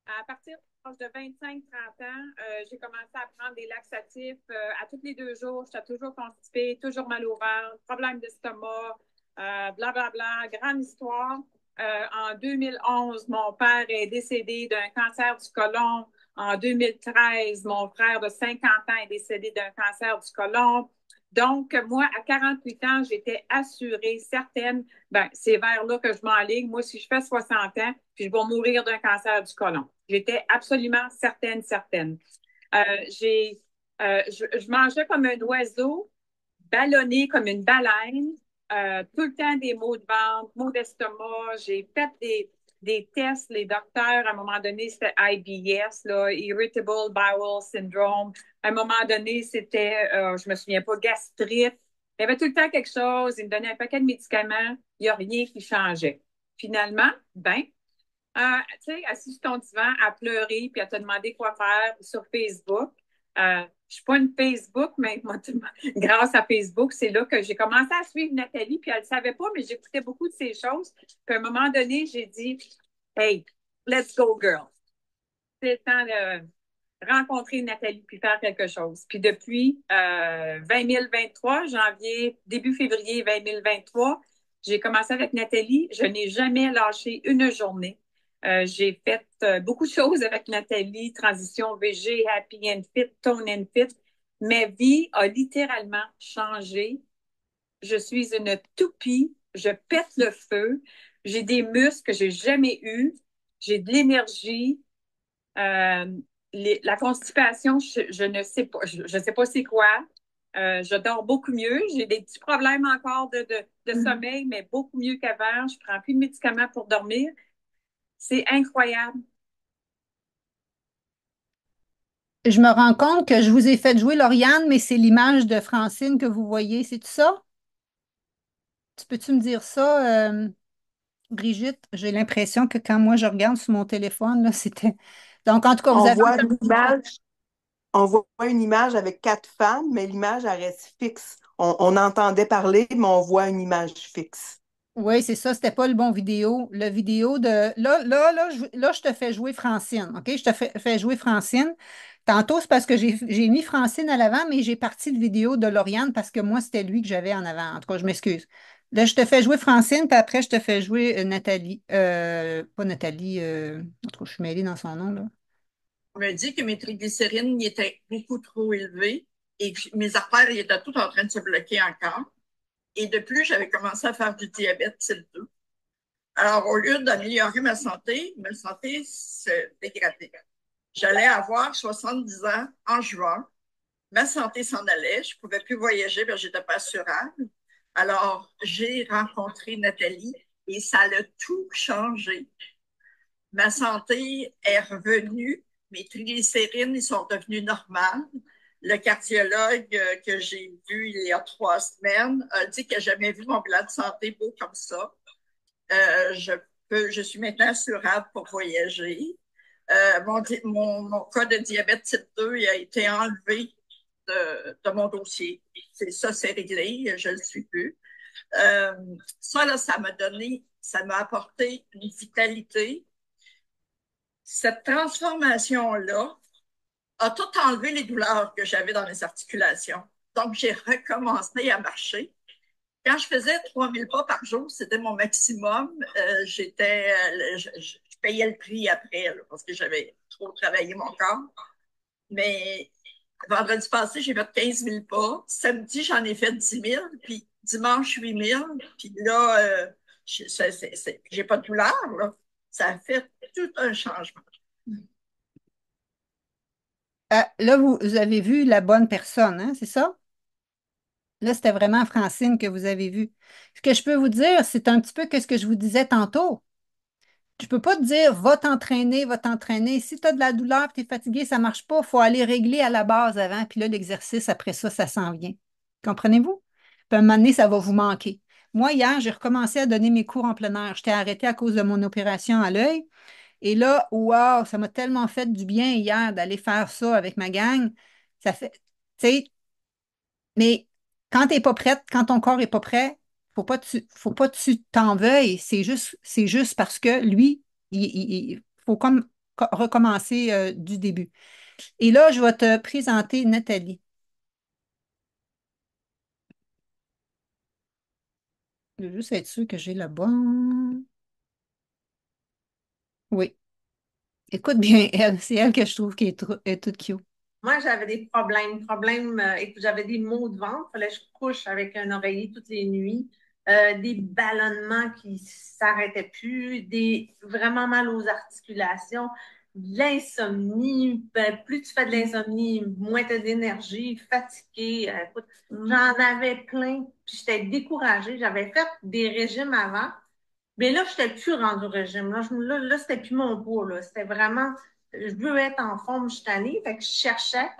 À partir de l'âge de 25-30 ans, j'ai commencé à prendre des laxatifs à tous les 2 jours. J'étais toujours constipée, toujours mal au ventre, problème d'estomac, blablabla, grande histoire. En 2011, mon père est décédé d'un cancer du côlon. En 2013, mon frère de 50 ans est décédé d'un cancer du côlon. Donc, moi, à 48 ans, j'étais assurée, certaine, ben, c'est vers là que je m'enligne. Moi, si je fais 60 ans, puis je vais mourir d'un cancer du côlon. J'étais absolument certaine, certaine. Euh, j'ai, je mangeais comme un oiseau, ballonné comme une baleine, tout le temps des maux de ventre, maux d'estomac. J'ai fait des tests, les docteurs, à un moment donné, c'était IBS, là, Irritable Bowel Syndrome. À un moment donné, c'était, je me souviens pas, gastrite. Il y avait tout le temps quelque chose. Ils me donnaient un paquet de médicaments. Il n'y a rien qui changeait. Finalement, ben, tu sais, assis sur ton divan à pleurer puis à te demander quoi faire sur Facebook. Je suis pas une Facebook, mais moi, grâce à Facebook, c'est là que j'ai commencé à suivre Nathalie, puis elle ne savait pas, mais j'écoutais beaucoup de ces choses. Puis à un moment donné, j'ai dit, Hey, let's go, girl. C'est le temps de rencontrer Nathalie puis faire quelque chose. Puis depuis 2023, janvier, début février 2023, j'ai commencé avec Nathalie. Je n'ai jamais lâché une journée. J'ai fait beaucoup de choses avec Nathalie, transition VG, Happy and Fit, Tone and Fit. Ma vie a littéralement changé. Je suis une toupie, je pète le feu, j'ai des muscles que j'ai jamais eus, j'ai de l'énergie, euh, la constipation, je ne sais pas, je sais pas c'est quoi. Je dors beaucoup mieux. J'ai des petits problèmes encore de sommeil, mais beaucoup mieux qu'avant. Je prends plus de médicaments pour dormir. C'est incroyable. Je me rends compte que je vous ai fait jouer Lauriane, mais c'est l'image de Francine que vous voyez. C'est tout ça? Tu peux-tu me dire ça, Brigitte? J'ai l'impression que quand moi je regarde sur mon téléphone, là, c'était. Donc, en tout cas, vous On avez voit l'image, on voit une image avec 4 femmes, mais l'image, elle reste fixe. On entendait parler, mais on voit une image fixe. Oui, c'est ça, c'était pas le bon vidéo. Le vidéo de. Là, je te fais jouer Francine, OK? Je te fais jouer Francine. Tantôt, c'est parce que j'ai mis Francine à l'avant, mais j'ai parti le vidéo de Lauriane parce que moi, c'était lui que j'avais en avant. En tout cas, je m'excuse. Là, je te fais jouer Francine, puis après, je te fais jouer Nathalie. Pas Nathalie, en tout cas, je suis mêlée dans son nom, là. On m'a dit que mes triglycérides étaient beaucoup trop élevés et que mes artères étaient toutes en train de se bloquer encore. Et de plus, j'avais commencé à faire du diabète type 2. Alors, au lieu d'améliorer ma santé se dégradait. J'allais avoir 70 ans en juin. Ma santé s'en allait. Je ne pouvais plus voyager parce que je n'étais pas assurable. Alors, j'ai rencontré Nathalie et ça a tout changé. Ma santé est revenue. Mes triglycérides, ils sont devenus normales. Le cardiologue que j'ai vu il y a 3 semaines a dit qu'il n'a jamais vu mon bilan de santé beau comme ça. Je suis maintenant assurable pour voyager. Mon cas de diabète type 2 il a été enlevé de mon dossier. C'est réglé, je ne le suis plus. Euh, Ça, là, ça m'a apporté une vitalité. Cette transformation-là a tout enlevé les douleurs que j'avais dans les articulations. Donc, j'ai recommencé à marcher. Quand je faisais 3000 pas par jour, c'était mon maximum. Je payais le prix après là, parce que j'avais trop travaillé mon corps. Mais vendredi passé, j'ai fait 15 000 pas. Samedi, j'en ai fait 10 000. Puis dimanche, 8 000. Puis là, j'ai pas de douleur. Là. Ça a fait tout un changement. Là, vous avez vu la bonne personne, hein, c'est ça? Là, c'était vraiment Francine que vous avez vue. Ce que je peux vous dire, c'est un petit peu que ce que je vous disais tantôt. Je peux pas te dire, va t'entraîner, va t'entraîner. Si tu as de la douleur, tu es fatigué, ça marche pas, il faut aller régler à la base avant, puis là, l'exercice, après ça s'en vient. Comprenez-vous? Puis à un moment donné, ça va vous manquer. Moi, hier, j'ai recommencé à donner mes cours en plein air. J'étais arrêtée à cause de mon opération à l'œil. Et là, wow, ça m'a tellement fait du bien hier d'aller faire ça avec ma gang. Ça fait, tu sais, mais quand t'es pas prête, quand ton corps est pas prêt, faut pas que tu t'en veuilles. C'est juste parce que lui, il faut comme recommencer du début. Et là, je vais te présenter Nathalie. Je veux juste être sûre que j'ai le bon. Oui. Écoute bien, elle, c'est elle que je trouve qui est toute cute. Moi, j'avais des problèmes, et j'avais des maux de ventre. Il fallait que je couche avec un oreiller toutes les nuits. Des ballonnements qui s'arrêtaient plus, vraiment mal aux articulations, de l'insomnie. Ben, plus tu fais de l'insomnie, moins tu as d'énergie, fatigué. Écoute, j'en avais plein. Puis j'étais découragée. J'avais fait des régimes avant. Mais là, je n'étais plus rendue au régime. Là, c'était plus mon poids. Là. C'était vraiment, je veux être en forme, je suis tannée. Fait que je cherchais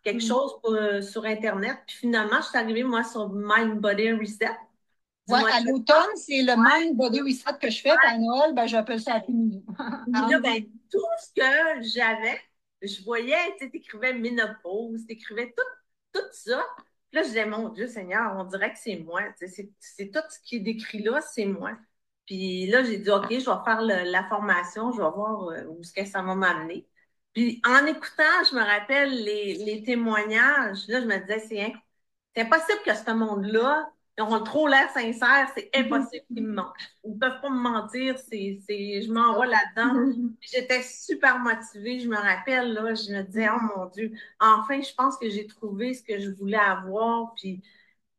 quelque chose sur Internet. Puis finalement, je suis arrivée, moi, sur Mind Body Reset du Ouais, mois à de l'automne, c'est le Mind Body Reset que je fais, puis à Noël, ben, j'appelle ça Happy New Puis là, ben, tout ce que j'avais, je voyais, tu sais, t'écrivais ménopause, t'écrivais tout ça. Puis là, je disais, mon Dieu Seigneur, on dirait que c'est moi. Tu sais, c'est tout ce qui est décrit là, c'est moi. Puis là, j'ai dit, OK, je vais faire la formation, je vais voir où est-ce que ça va m'amener. Puis en écoutant, je me rappelle les témoignages, là, je me disais, c'est impossible que ce monde-là, ils ont trop l'air sincère, c'est impossible qu'ils me mentent. Ils ne peuvent pas me mentir, je m'envoie là-dedans. J'étais super motivée, je me rappelle, là, je me disais, oh mon Dieu, enfin, je pense que j'ai trouvé ce que je voulais avoir. Puis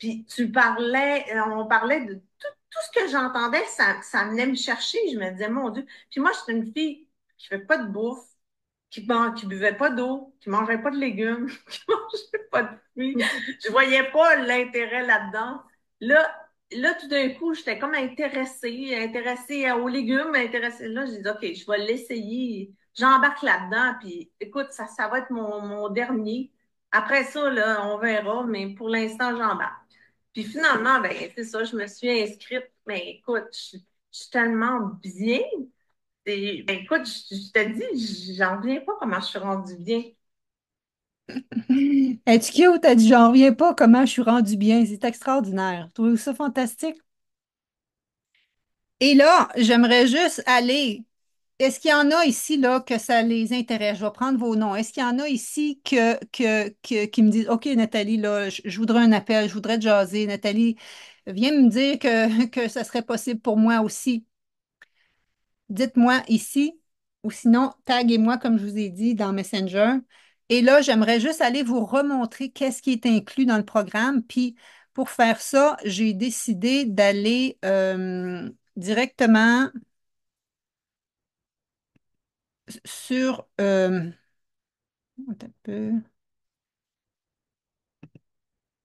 on parlait de tout ce que j'entendais, ça venait me chercher. Je me disais, mon Dieu. Puis moi, j'étais une fille qui ne fait pas de bouffe, qui buvait pas d'eau, qui mangeait pas de légumes, qui mangeait pas de fruits. Je voyais pas l'intérêt là-dedans. Là, tout d'un coup, j'étais comme intéressée aux légumes, intéressée. Là, j'ai dit, OK, je vais l'essayer. J'embarque là-dedans, puis écoute, ça va être mon dernier. Après ça, là, on verra, mais pour l'instant, j'embarque. Puis finalement, ben, c'est ça, je me suis inscrite. Mais écoute, je suis tellement bien. Ben, écoute, je te dis, j'en reviens pas comment je suis rendue bien. Es-tu cute? T'as dit, j'en reviens pas comment je suis rendue bien. C'est extraordinaire. Trouvez-vous ça fantastique? Et là, j'aimerais juste aller. Est-ce qu'il y en a ici là, que ça les intéresse? Je vais prendre vos noms. Est-ce qu'il y en a ici qui me disent, OK, Nathalie, là, je voudrais un appel, je voudrais te jaser. Nathalie, viens me dire que ça serait possible pour moi aussi. Dites-moi ici, ou sinon, taguez-moi, comme je vous ai dit, dans Messenger. Et là, j'aimerais juste aller vous remontrer qu'est-ce qui est inclus dans le programme. Puis, pour faire ça, j'ai décidé d'aller directement sur... attends un peu.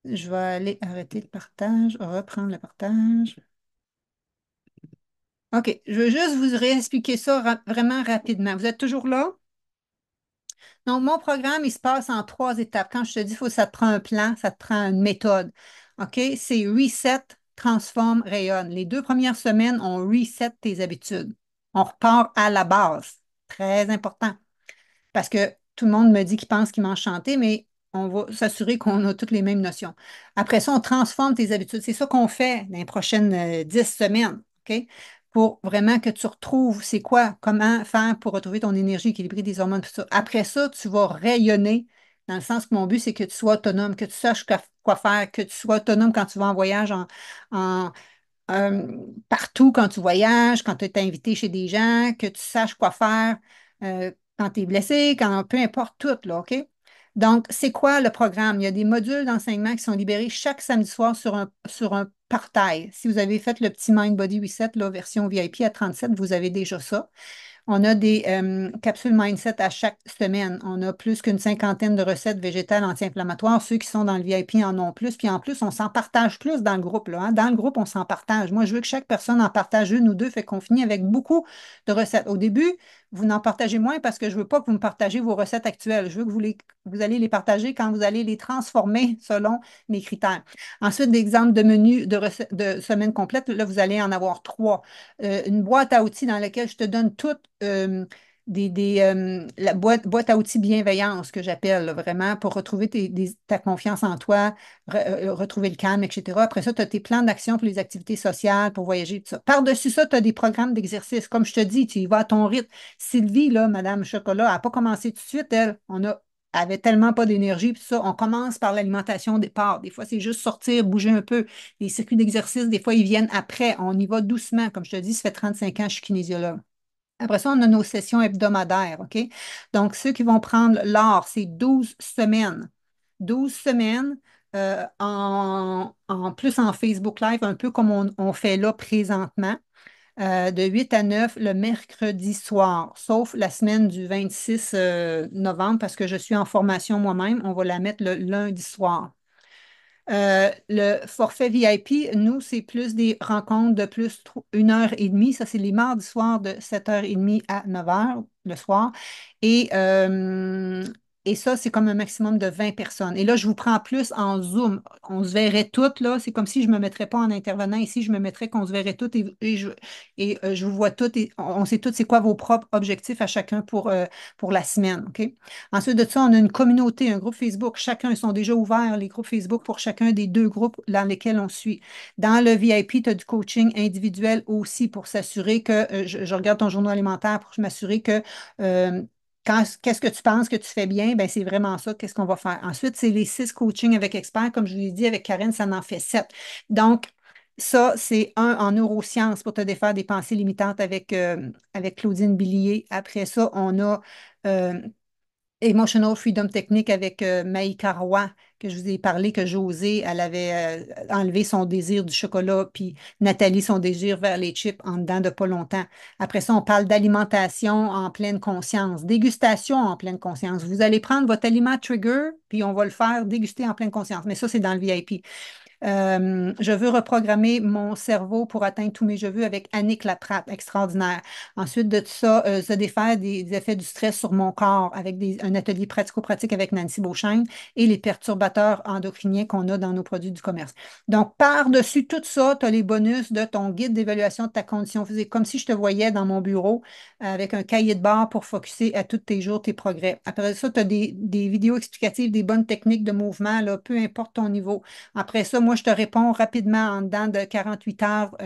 Je vais aller arrêter le partage, reprendre le partage. OK, je veux juste vous réexpliquer ça vraiment rapidement. Vous êtes toujours là? Donc, mon programme, il se passe en 3 étapes. Quand je te dis, ça te prend un plan, ça te prend une méthode. OK? C'est reset, transforme, rayonne. Les 2 premières semaines, on reset tes habitudes. On repart à la base. Très important. Parce que tout le monde me dit qu'il pense qu'il mange chanter, mais on va s'assurer qu'on a toutes les mêmes notions. Après ça, on transforme tes habitudes. C'est ça qu'on fait dans les prochaines 10 semaines, OK? Pour vraiment que tu retrouves c'est quoi, comment faire pour retrouver ton énergie équilibrée, des hormones, tout ça. Après ça, tu vas rayonner dans le sens que mon but, c'est que tu sois autonome, que tu saches quoi faire, que tu sois autonome quand tu vas en voyage en, partout quand tu voyages, quand tu es invité chez des gens, que tu saches quoi faire quand tu es blessé, peu importe tout, là, OK? Donc, c'est quoi le programme? Il y a des modules d'enseignement qui sont libérés chaque samedi soir sur un partail. Si vous avez fait le petit Mind Body Reset, la version VIP à 37, vous avez déjà ça. On a des capsules mindset à chaque semaine. On a plus qu'une cinquantaine de recettes végétales anti-inflammatoires. Ceux qui sont dans le VIP en ont plus. Puis en plus, on s'en partage plus dans le groupe, là, hein. Dans le groupe, on s'en partage. Moi, je veux que chaque personne en partage une ou deux, fait qu'on finit avec beaucoup de recettes. Au début, vous n'en partagez moins parce que je ne veux pas que vous me partagez vos recettes actuelles. Je veux que vous allez les partager quand vous allez les transformer selon mes critères. Ensuite, des exemples de menus de semaine complète. Là, vous allez en avoir trois. Une boîte à outils dans laquelle je te donne toutes la boîte à outils bienveillance que j'appelle là, vraiment pour retrouver ta confiance en toi, retrouver le calme, etc. Après ça, tu as tes plans d'action pour les activités sociales, pour voyager, tout ça. Par-dessus ça, tu as des programmes d'exercice. Comme je te dis, tu y vas à ton rythme. Sylvie, là, Madame Chocolat, elle n'a pas commencé tout de suite, elle. Avait tellement pas d'énergie, puis ça, on commence par l'alimentation au départ. Des fois, c'est juste sortir, bouger un peu. Les circuits d'exercice, des fois, ils viennent après. On y va doucement. Comme je te dis, ça fait 35 ans que je suis kinésiologue. Après ça, on a nos sessions hebdomadaires, OK? Donc, ceux qui vont prendre l'art, c'est 12 semaines. 12 semaines en plus en Facebook Live, un peu comme on fait là présentement, de 8 à 9 le mercredi soir, sauf la semaine du 26 novembre parce que je suis en formation moi-même. On va la mettre le lundi soir. Le forfait VIP, nous, c'est plus des rencontres de plus 1 heure et demie. Ça, c'est les mardis soirs de 7h30 à 9h le soir. Et, euh, et ça, c'est comme un maximum de 20 personnes. Et là, je vous prends plus en Zoom. On se verrait toutes, là. C'est comme si je ne me mettrais pas en intervenant ici, je me mettrais qu'on se verrait toutes et je vous vois toutes et on sait toutes c'est quoi vos propres objectifs à chacun pour la semaine. OK? Ensuite de ça, on a une communauté, un groupe Facebook. Chacun sont déjà ouverts, les groupes Facebook, pour chacun des deux groupes dans lesquels on suit. Dans le VIP, tu as du coaching individuel aussi pour s'assurer que je regarde ton journal alimentaire pour m'assurer que qu'est-ce que tu penses que tu fais bien? Ben, c'est vraiment ça. Qu'est-ce qu'on va faire? Ensuite, c'est les 6 coachings avec experts. Comme je vous l'ai dit, avec Karen, ça en fait 7. Donc, ça, c'est un en neurosciences pour te défaire des pensées limitantes avec Claudine Billier. Après ça, on a euh, Emotional Freedom Technique avec Maïka Roy, que je vous ai parlé, que Josée, elle avait enlevé son désir du chocolat, puis Nathalie, son désir vers les chips en dedans de pas longtemps. Après ça, on parle d'alimentation en pleine conscience, dégustation en pleine conscience. Vous allez prendre votre aliment trigger, puis on va le faire déguster en pleine conscience. Mais ça, c'est dans le VIP. Je veux reprogrammer mon cerveau pour atteindre tous mes je veux avec Annick Laprate, extraordinaire. Ensuite de tout ça, se défaire des effets du stress sur mon corps avec un atelier pratico-pratique avec Nancy Beauchesne et les perturbateurs endocriniens qu'on a dans nos produits du commerce. Donc, par-dessus tout ça, tu as les bonus de ton guide d'évaluation de ta condition physique, comme si je te voyais dans mon bureau avec un cahier de bord pour focusser à tous tes jours, tes progrès. Après ça, tu as des vidéos explicatives, des bonnes techniques de mouvement, là, peu importe ton niveau. Après ça, moi, je te réponds rapidement en dedans de 48 heures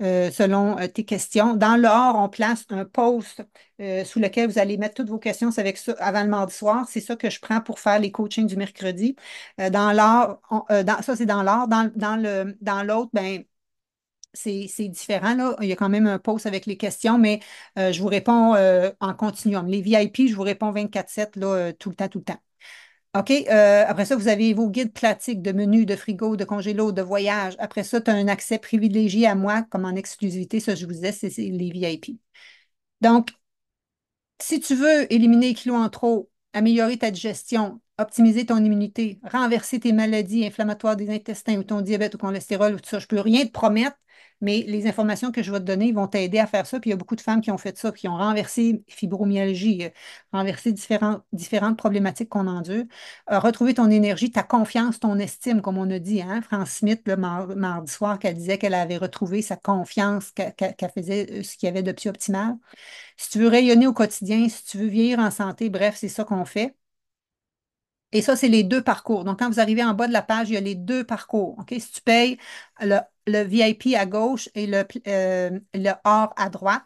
selon tes questions. Dans l'or, on place un post sous lequel vous allez mettre toutes vos questions. C'est avec ça avant le mardi soir. C'est ça que je prends pour faire les coachings du mercredi. Dans l'or, ça, c'est dans l'or. Dans l'autre, ben, c'est différent, là. Il y a quand même un post avec les questions, mais je vous réponds en continuum. Les VIP, je vous réponds 24/7, là, tout le temps, tout le temps. OK. Après ça, vous avez vos guides pratiques de menus, de frigo, de congélo, de voyage. Après ça, tu as un accès privilégié à moi comme en exclusivité. Ça, je vous disais, c'est les VIP. Donc, si tu veux éliminer les kilos en trop, améliorer ta digestion, optimiser ton immunité, renverser tes maladies inflammatoires des intestins ou ton diabète ou cholestérol ou tout ça, je ne peux rien te promettre, mais les informations que je vais te donner vont t'aider à faire ça. Puis il y a beaucoup de femmes qui ont fait ça, qui ont renversé fibromyalgie, renversé différentes problématiques qu'on endure, retrouver ton énergie, ta confiance, ton estime, comme on a dit, hein? France Smith, le mardi soir, qu'elle disait qu'elle avait retrouvé sa confiance, qu'elle faisait ce qu'il y avait de plus optimal. Si tu veux rayonner au quotidien, si tu veux vieillir en santé, bref, c'est ça qu'on fait. Et ça, c'est les deux parcours. Donc, quand vous arrivez en bas de la page, il y a les deux parcours. OK? Si tu payes le VIP à gauche et le or à droite.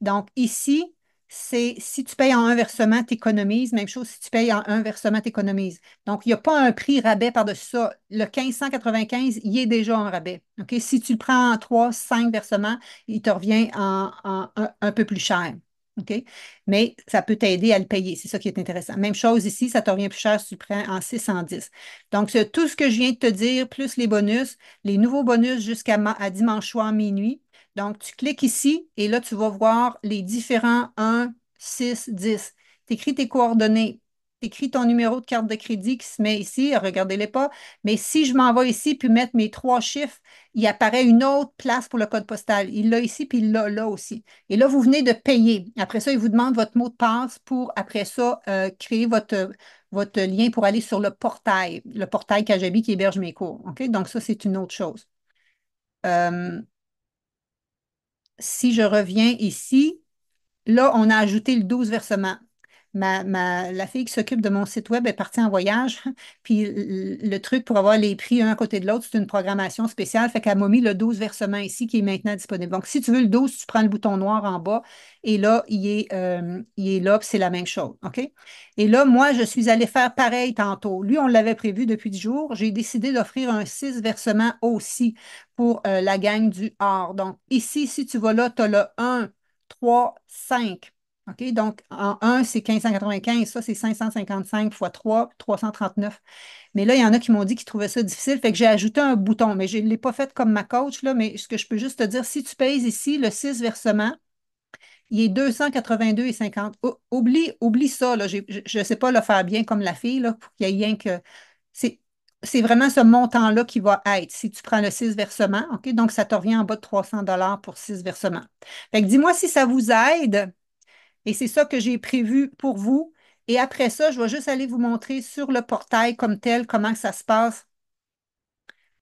Donc, ici, c'est si tu payes en un versement, tu économises. Même chose, si tu payes en un versement, tu économises. Donc, il n'y a pas un prix rabais par-dessus ça. Le 1595, il est déjà en rabais. OK? Si tu le prends en 3, 5 versements, il te revient un peu plus cher. OK? Mais ça peut t'aider à le payer. C'est ça qui est intéressant. Même chose ici, ça te revient plus cher si tu le prends en 610. Donc, c'est tout ce que je viens de te dire, plus les bonus, les nouveaux bonus jusqu'à à dimanche soir minuit. Donc, tu cliques ici et là, tu vas voir les différents 1, 6, 10. Tu écris tes coordonnées. Tu écris ton numéro de carte de crédit qui se met ici. Regardez-les pas. Mais si je m'en vais ici puis mettre mes 3 chiffres, il apparaît une autre place pour le code postal. Il l'a ici puis il l'a là aussi. Et là, vous venez de payer. Après ça, il vous demande votre mot de passe pour, après ça, créer votre lien pour aller sur le portail Kajabi qui héberge mes cours. OK? Donc, ça, c'est une autre chose. Euh, si je reviens ici, là, on a ajouté le 12 versement. La fille qui s'occupe de mon site web est partie en voyage, puis le truc pour avoir les prix un à côté de l'autre, c'est une programmation spéciale, fait qu'elle m'a mis le 12 versement ici qui est maintenant disponible. Donc, si tu veux le 12, tu prends le bouton noir en bas et là, il est là, puis c'est la même chose, OK? Et là, moi, je suis allée faire pareil tantôt. Lui, on l'avait prévu depuis 10 jours. J'ai décidé d'offrir un 6 versement aussi pour la gang du or. Donc, ici, si tu vas là, tu as le 1, 3, 5. OK? Donc, en un, c'est 1595. Ça, c'est 555 fois 3, 339. Mais là, il y en a qui m'ont dit qu'ils trouvaient ça difficile. Fait que j'ai ajouté un bouton. Mais je ne l'ai pas fait comme ma coach, là. Mais ce que je peux juste te dire, si tu payes ici le 6 versement, il est 282,50. Oublie ça, là. Je ne sais pas le faire bien comme la fille, là, pour qu'il y ait rien que. C'est, c'est vraiment ce montant-là qui va être si tu prends le 6 versements. OK? Donc, ça te revient en bas de 300 $ pour 6 versements. Fait que dis-moi si ça vous aide. Et c'est ça que j'ai prévu pour vous. Et après ça, je vais juste aller vous montrer sur le portail comme tel comment ça se passe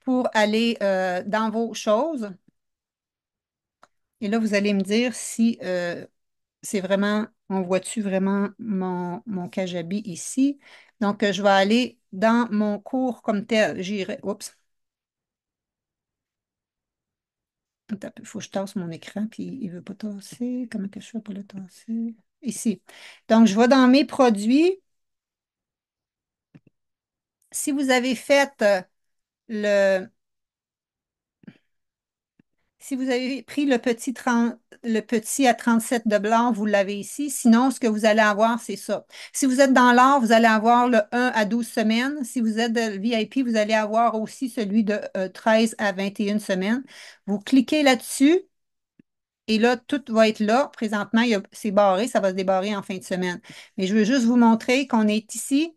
pour aller dans vos choses. Et là, vous allez me dire si c'est vraiment, on voit-tu vraiment mon Kajabi ici. Donc, je vais aller dans mon cours comme tel. J'irai, oups, attends un peu, il faut que je tasse mon écran, puis il ne veut pas tasser. Comment que je fais pour le tasser? Ici. Donc, je vais dans mes produits. Si vous avez fait le, si vous avez pris le petit à 37 de blanc, vous l'avez ici. Sinon, ce que vous allez avoir, c'est ça. Si vous êtes dans l'or, vous allez avoir le 1 à 12 semaines. Si vous êtes de VIP, vous allez avoir aussi celui de 13 à 21 semaines. Vous cliquez là-dessus et là, tout va être là. Présentement, c'est barré, ça va se débarrer en fin de semaine. Mais je veux juste vous montrer qu'on est ici.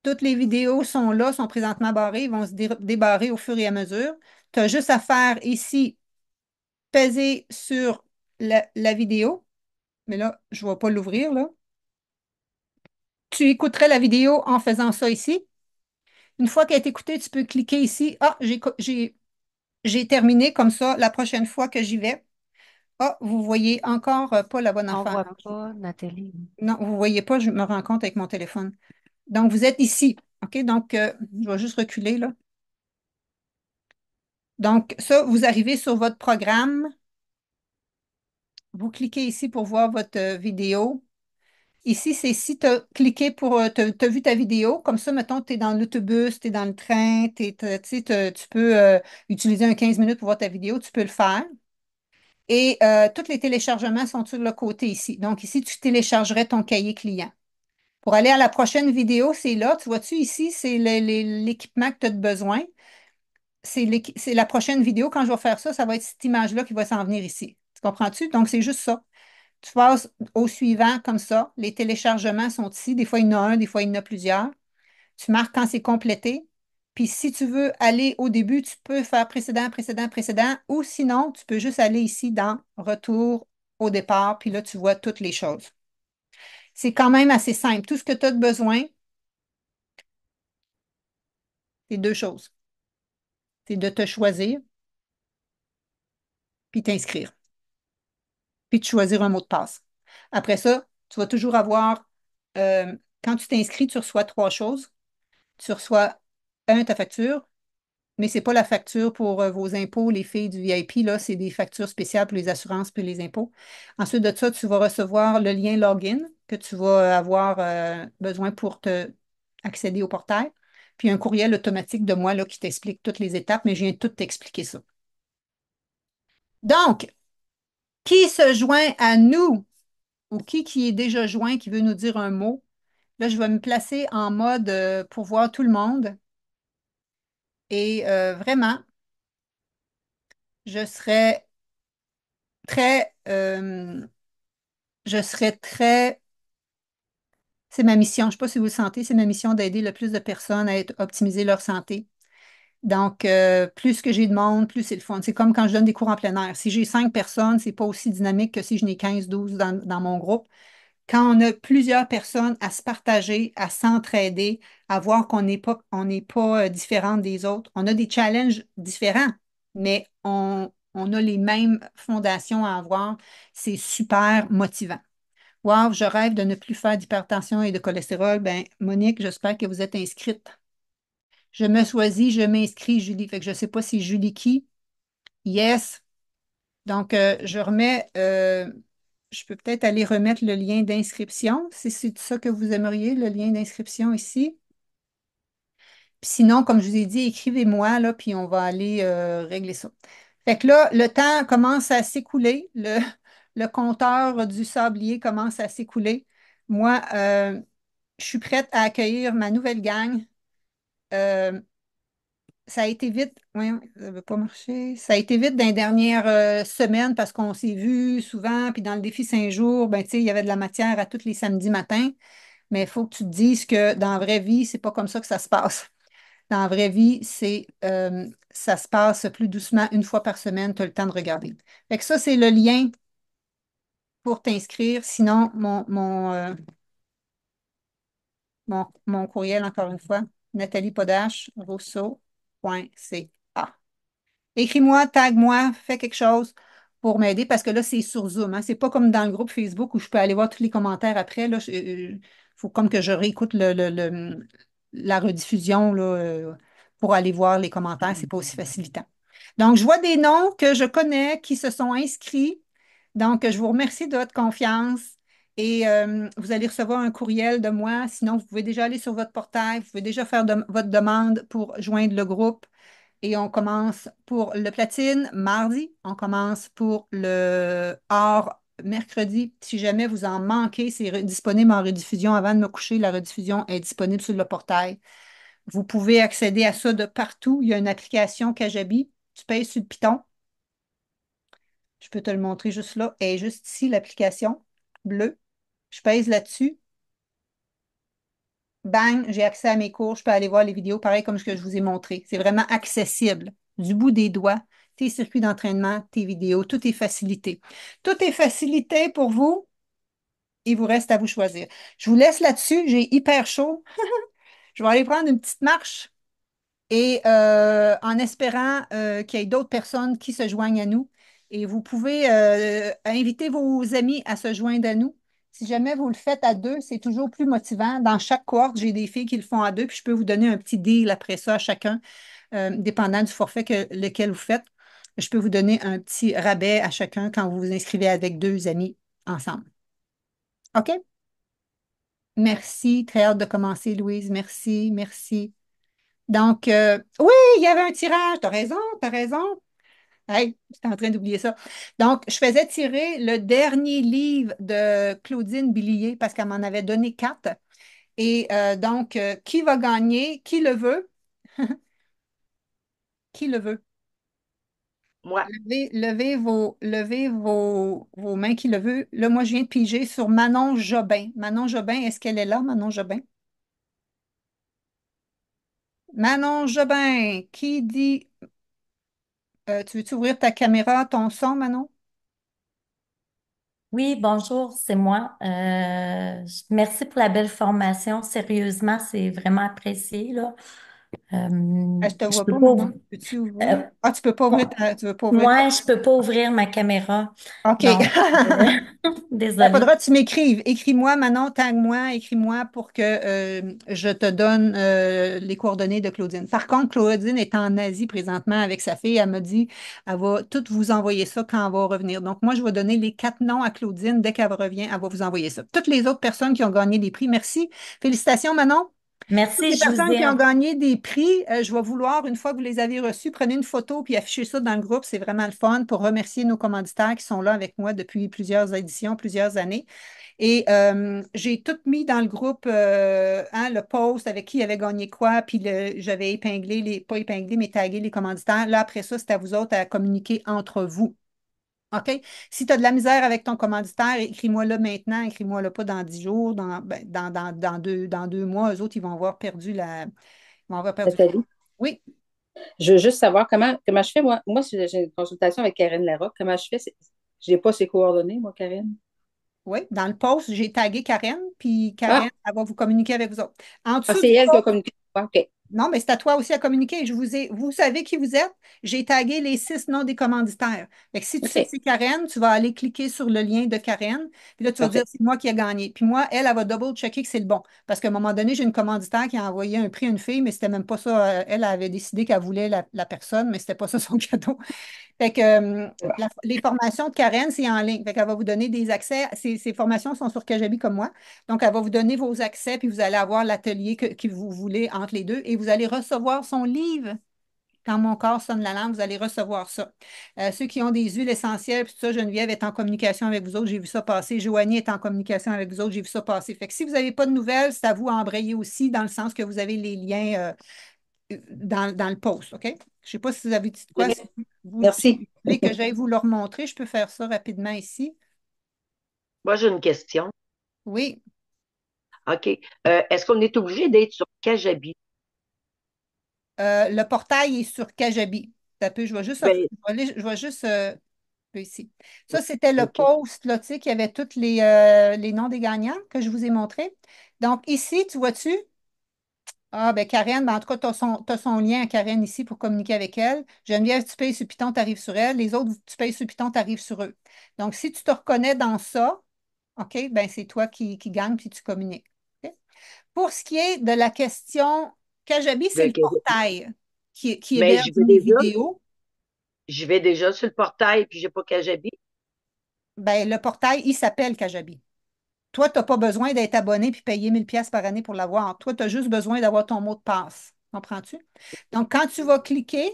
Toutes les vidéos sont là, sont présentement barrées, ils vont se débarrer au fur et à mesure. Tu as juste à faire ici, peser sur la vidéo, mais là, je ne vais pas l'ouvrir, là. Tu écouterais la vidéo en faisant ça ici. Une fois qu'elle est écoutée, tu peux cliquer ici. Ah, j'ai terminé comme ça la prochaine fois que j'y vais. Ah, vous voyez encore pas la bonne On affaire. voit pas, Nathalie. Non, vous ne voyez pas, je me rends compte avec mon téléphone. Donc, vous êtes ici. OK? Donc, je vais juste reculer là. Donc, ça, vous arrivez sur votre programme. Vous cliquez ici pour voir votre vidéo. Ici, c'est si tu as cliqué pour, tu as vu ta vidéo, comme ça, mettons, tu es dans l'autobus, tu es dans le train, tu sais, tu peux utiliser un 15 minutes pour voir ta vidéo, tu peux le faire. Et tous les téléchargements sont sur le côté ici. Donc, ici, tu téléchargerais ton cahier client. Pour aller à la prochaine vidéo, c'est là. Tu vois-tu ici, c'est l'équipement que tu as besoin. C'est la prochaine vidéo. Quand je vais faire ça, ça va être cette image-là qui va s'en venir ici. Tu comprends-tu? Donc, c'est juste ça. Tu passes au suivant comme ça. Les téléchargements sont ici. Des fois, il y en a un, des fois, il y en a plusieurs. Tu marques quand c'est complété. Puis, si tu veux aller au début, tu peux faire précédent, précédent, précédent. Ou sinon, tu peux juste aller ici dans Retour au départ. Puis là, tu vois toutes les choses. C'est quand même assez simple. Tout ce que tu as de besoin, c'est deux choses. C'est de te choisir, puis t'inscrire, puis de choisir un mot de passe. Après ça, tu vas toujours avoir quand tu t'inscris, tu reçois trois choses. Tu reçois, ta facture, mais ce n'est pas la facture pour vos impôts, les filles du VIP, là, c'est des factures spéciales pour les assurances puis les impôts. Ensuite de ça, tu vas recevoir le lien login que tu vas avoir besoin pour te accéder au portail, puis un courriel automatique de moi là, qui t'explique toutes les étapes, mais je viens de tout t'expliquer ça. Donc, qui se joint à nous ou qui est déjà joint, qui veut nous dire un mot? Là, je vais me placer en mode pour voir tout le monde. Et vraiment, je serais je serais très, c'est ma mission, je ne sais pas si vous le sentez, c'est ma mission d'aider le plus de personnes à optimiser leur santé. Donc, plus que j'ai de monde, plus c'est le fun. C'est comme quand je donne des cours en plein air. Si j'ai 5 personnes, c'est pas aussi dynamique que si je n'ai 15, 12 dans mon groupe. Quand on a plusieurs personnes à se partager, à s'entraider, à voir qu'on n'est pas différentes des autres, on a des challenges différents, mais on a les mêmes fondations à avoir. C'est super motivant. Wow, je rêve de ne plus faire d'hypertension et de cholestérol. Ben, Monique, j'espère que vous êtes inscrite. Je me choisis, je m'inscris, Julie. Fait que je ne sais pas si Julie qui. Yes. Donc, je peux peut-être aller remettre le lien d'inscription, si c'est ça que vous aimeriez, le lien d'inscription ici. Puis sinon, comme je vous ai dit, écrivez-moi, là, puis on va aller régler ça. Fait que là, le temps commence à s'écouler. Le compteur du sablier commence à s'écouler. Moi, je suis prête à accueillir ma nouvelle gang. Euh, Ça a été vite, oui, ça veut pas marcher. Ça a été vite dans les dernières semaines parce qu'on s'est vu souvent, puis dans le défi 5 jours, ben, tu sais, il y avait de la matière à tous les samedis matins, mais il faut que tu te dises que dans la vraie vie, c'est pas comme ça que ça se passe. Dans la vraie vie, ça se passe plus doucement, une fois par semaine, tu as le temps de regarder. Fait que ça, c'est le lien pour t'inscrire. Sinon, mon courriel, encore une fois, Nathalie Podache, rousseau.ca. Écris-moi, tag-moi, fais quelque chose pour m'aider parce que là, c'est sur Zoom. Hein. C'est pas comme dans le groupe Facebook où je peux aller voir tous les commentaires après. Là, il faut comme que je réécoute la rediffusion là, pour aller voir les commentaires. C'est pas aussi facilitant. Donc, je vois des noms que je connais qui se sont inscrits. Donc, je vous remercie de votre confiance et vous allez recevoir un courriel de moi. Sinon, vous pouvez déjà aller sur votre portail, vous pouvez déjà faire votre demande pour joindre le groupe. Et on commence pour le platine mardi, on commence pour le or mercredi. Si jamais vous en manquez, c'est disponible en rediffusion avant de me coucher. La rediffusion est disponible sur le portail. Vous pouvez accéder à ça de partout. Il y a une application Kajabi. Tu payes sur le piton. Je peux te le montrer juste là. Elle est juste ici, l'application bleue. Je pèse là-dessus. Bang, j'ai accès à mes cours, je peux aller voir les vidéos, pareil comme ce que je vous ai montré. C'est vraiment accessible. Du bout des doigts, tes circuits d'entraînement, tes vidéos, tout est facilité. Tout est facilité pour vous. Il vous reste à vous choisir. Je vous laisse là-dessus. J'ai hyper chaud. Je vais aller prendre une petite marche et en espérant qu'il y ait d'autres personnes qui se joignent à nous. Et vous pouvez inviter vos amis à se joindre à nous. Si jamais vous le faites à deux, c'est toujours plus motivant. Dans chaque cohorte, j'ai des filles qui le font à deux, puis je peux vous donner un petit deal après ça à chacun, dépendant du forfait lequel vous faites. Je peux vous donner un petit rabais à chacun quand vous vous inscrivez avec deux amis ensemble. OK? Merci. Très hâte de commencer, Louise. Merci, merci. Donc, oui, il y avait un tirage. Tu as raison, tu as raison. Hey, j'étais en train d'oublier ça. Donc, je faisais tirer le dernier livre de Claudine Billier parce qu'elle m'en avait donné 4. Et donc, qui va gagner? Qui le veut? Qui le veut? Moi, Levez vos mains qui le veut. Là, moi, je viens de piger sur Manon Jobin. Manon Jobin, est-ce qu'elle est là, Manon Jobin? Manon Jobin, qui dit tu veux-tu ouvrir ta caméra, ton son, Manon? Oui, bonjour, c'est moi. Merci pour la belle formation. Sérieusement, c'est vraiment apprécié, là. Ah, je te Je vois peux pas, pas Manon. ouvrir. Peux-tu euh, ouvrir? Ah, tu veux pas ouvrir moi, je peux pas ouvrir ma caméra. OK. Donc, Il désolée. faudra que tu m'écrives. Écris-moi, Manon, tag-moi, écris-moi pour que je te donne les coordonnées de Claudine. Par contre, Claudine est en Asie présentement avec sa fille. Elle m'a dit elle va tout vous envoyer ça quand elle va revenir. Donc, moi, je vais donner les 4 noms à Claudine. Dès qu'elle revient, elle va vous envoyer ça. Toutes les autres personnes qui ont gagné des prix, merci. Félicitations, Manon. Toutes Merci, les je vous personnes qui ont aime. gagné des prix, je vais vouloir, une fois que vous les avez reçus, prenez une photo puis affichez ça dans le groupe. C'est vraiment le fun pour remercier nos commanditaires qui sont là avec moi depuis plusieurs éditions, plusieurs années. Et j'ai tout mis dans le groupe, hein, le post avec qui avait gagné quoi, puis j'avais épinglé, pas épinglé, mais tagué les commanditaires. Là, après ça, c'est à vous autres à communiquer entre vous. OK? Si tu as de la misère avec ton commanditaire, écris-moi là maintenant, écris-moi là pas dans 10 jours, dans 2 mois, eux autres, ils vont avoir perdu ils vont avoir perdu. Nathalie, Oui, je veux juste savoir comment je fais. Moi, si j'ai une consultation avec Karine Larocque, comment je fais? Je n'ai pas ses coordonnées, moi, Karine. oui. Dans le post, j'ai tagué Karen, puis Karen, Ah, elle va vous communiquer avec vous autres. En ah, dessous c'est du elle qui a post, communiqué. Ah, OK. non, mais c'est à toi aussi à communiquer. Vous savez qui vous êtes. J'ai tagué les 6 noms des commanditaires. Fait que si tu sais que OK. c'est Karen, tu vas aller cliquer sur le lien de Karen. Puis là, tu vas dire Parfait. c'est moi qui ai gagné. Puis moi, elle va double-checker que c'est le bon. Parce qu'à un moment donné, j'ai une commanditaire qui a envoyé un prix à une fille, mais c'était même pas ça. Elle avait décidé qu'elle voulait la personne, mais c'était pas ça son cadeau. Fait que les formations de Karen, c'est en ligne. Fait qu'elle va vous donner des accès. Ces formations sont sur Kajabi comme moi. Donc, elle va vous donner vos accès, puis vous allez avoir l'atelier que vous voulez entre les deux et vous allez recevoir son livre. Quand mon corps sonne l'alarme, vous allez recevoir ça. Ceux qui ont des huiles essentielles, puis tout ça, Geneviève est en communication avec vous autres, j'ai vu ça passer. Joanie est en communication avec vous autres, j'ai vu ça passer. Fait que si vous n'avez pas de nouvelles, c'est à vous à embrayer aussi, dans le sens que vous avez les liens dans le post, OK? Je ne sais pas si vous avez dit de quoi. OK. Si vous Merci. voulez que j'aille vous le remontrer, je peux faire ça rapidement ici. Moi, j'ai une question. Oui. OK. Est-ce qu'on est obligé d'être sur Kajabi? Le portail est sur Kajabi. Ça peut, Ben, je vais juste ici. Ça, c'était le OK. post là, tu sais, qui avait tous les noms des gagnants que je vous ai montrés. Donc, ici, tu vois-tu? Ah, ben Karen, ben, en tout cas, t'as son lien à Karen ici pour communiquer avec elle. Geneviève, tu payes sur Python, tu arrives sur elle. Les autres, tu payes sur Python, tu arrives sur eux. Donc, si tu te reconnais dans ça, OK, ben c'est toi qui gagne puis tu communiques. OK? Pour ce qui est de la question, Kajabi, c'est Ben, le portail qui mais héberge mes vidéos. je vais déjà sur le portail puis j'ai pas Kajabi. Ben, le portail, il s'appelle Kajabi. Toi, tu n'as pas besoin d'être abonné puis payer 1000 pièces par année pour l'avoir. Toi, tu as juste besoin d'avoir ton mot de passe. Comprends-tu? Donc, quand tu vas cliquer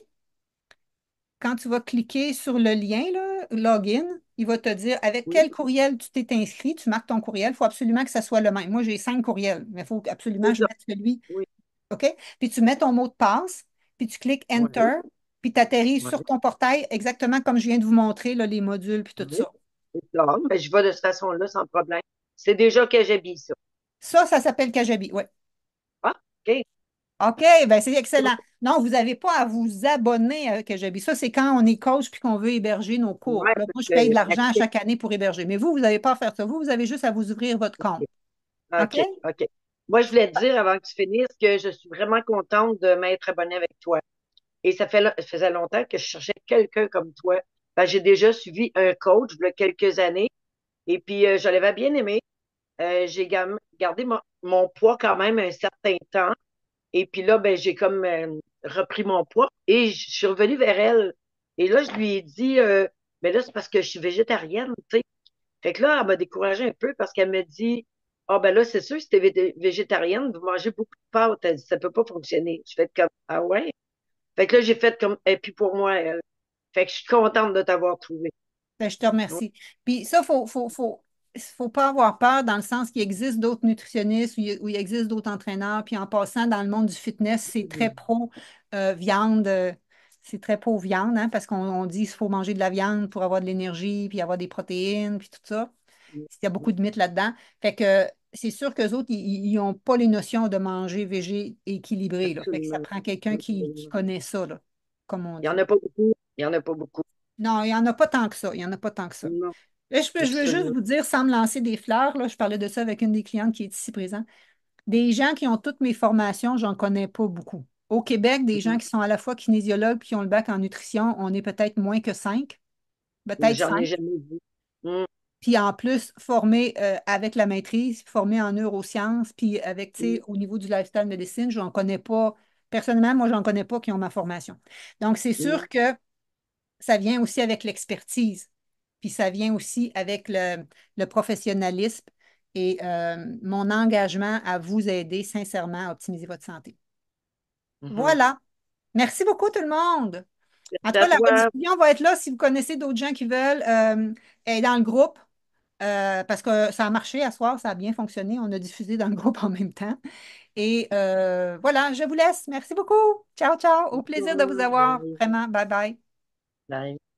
sur le lien, là, login, il va te dire avec Oui, quel courriel tu t'es inscrit. Tu marques ton courriel. Il faut absolument que ça soit le même. Moi, j'ai 5 courriels, mais il faut absolument c'est que je ça. mette celui. Oui, OK? Puis tu mets ton mot de passe, puis tu cliques oui, Enter, puis tu atterris oui, sur ton portail exactement comme je viens de vous montrer, là, les modules, puis tout oui. ça. C'est ça. Ben, je vais de cette façon-là sans problème. C'est déjà Kajabi, ça. Ça s'appelle Kajabi, oui. Ah, OK. OK, ben c'est excellent. Non, vous n'avez pas à vous abonner à Kajabi. Ça, c'est quand on est coach puis qu'on veut héberger nos cours. Ouais, Là, parce moi, je que paye de l'argent à l'accès. chaque année pour héberger. Mais vous n'avez pas à faire ça. Vous avez juste à vous ouvrir votre compte. OK? OK, OK. Moi, je voulais te dire avant que tu finisses que je suis vraiment contente de m'être abonnée avec toi. Et ça faisait longtemps que je cherchais quelqu'un comme toi. J'ai déjà suivi un coach il y a quelques années et puis je l'avais bien aimé. J'ai gardé mon poids quand même un certain temps. Et puis là, ben, j'ai comme repris mon poids et je suis revenue vers elle. Et là, je lui ai dit, mais là, c'est parce que je suis végétarienne, tu sais. Fait que là, elle m'a découragée un peu parce qu'elle me dit, ah ben là, c'est sûr, si t'es végétarienne, vous mangez beaucoup de pâtes. Elle dit, ça peut pas fonctionner. Je fais comme, ah ouais? Fait que là, j'ai fait comme, et puis pour moi, elle. Fait que je suis contente de t'avoir trouvé. Ben, je te Ouais. remercie. Puis ça, faut pas avoir peur dans le sens qu'il existe d'autres nutritionnistes ou il existe d'autres entraîneurs. Puis en passant dans le monde du fitness, c'est très pro viande. C'est très pro viande, hein, parce qu'on dit qu'il faut manger de la viande pour avoir de l'énergie, puis avoir des protéines, puis tout ça. Il y a beaucoup de mythes là-dedans. Fait que c'est sûr qu'eux autres, ils n'ont pas les notions de manger végé équilibré, là. Fait que ça Absolument. prend quelqu'un qui Absolument. connaît ça, là, comme on Il y en dit. a pas beaucoup. Il y en a pas beaucoup. Non, il n'y en a pas tant que ça. Il n'y en a pas tant que ça. Non, Là, je veux juste absolument. vous dire, sans me lancer des fleurs, là, je parlais de ça avec une des clientes qui est ici présente. Des gens qui ont toutes mes formations, j'en connais pas beaucoup. Au Québec, des gens Mhm. qui sont à la fois kinésiologues puis qui ont le bac en nutrition, on est peut-être moins que 5, peut-être J'en ai 5. jamais vu. Mm, Puis en plus, formés avec la maîtrise, formés en neurosciences, puis avec, tu sais, mm, au niveau du lifestyle médecine, je n'en connais pas. Personnellement, moi, j'en connais pas qui ont ma formation. Donc, c'est mm, sûr que ça vient aussi avec l'expertise, puis ça vient aussi avec le professionnalisme et mon engagement à vous aider sincèrement à optimiser votre santé. mhm. Voilà. Merci beaucoup tout le monde. En Merci tout à cas, la toi. rediffusion va être là si vous connaissez d'autres gens qui veulent. Elle est dans le groupe parce que ça a marché à soir, ça a bien fonctionné. On a diffusé dans le groupe en même temps. Et voilà, je vous laisse. Merci beaucoup. Ciao, ciao. Au plaisir de vous avoir. Bye. Vraiment. Bye bye. Bye.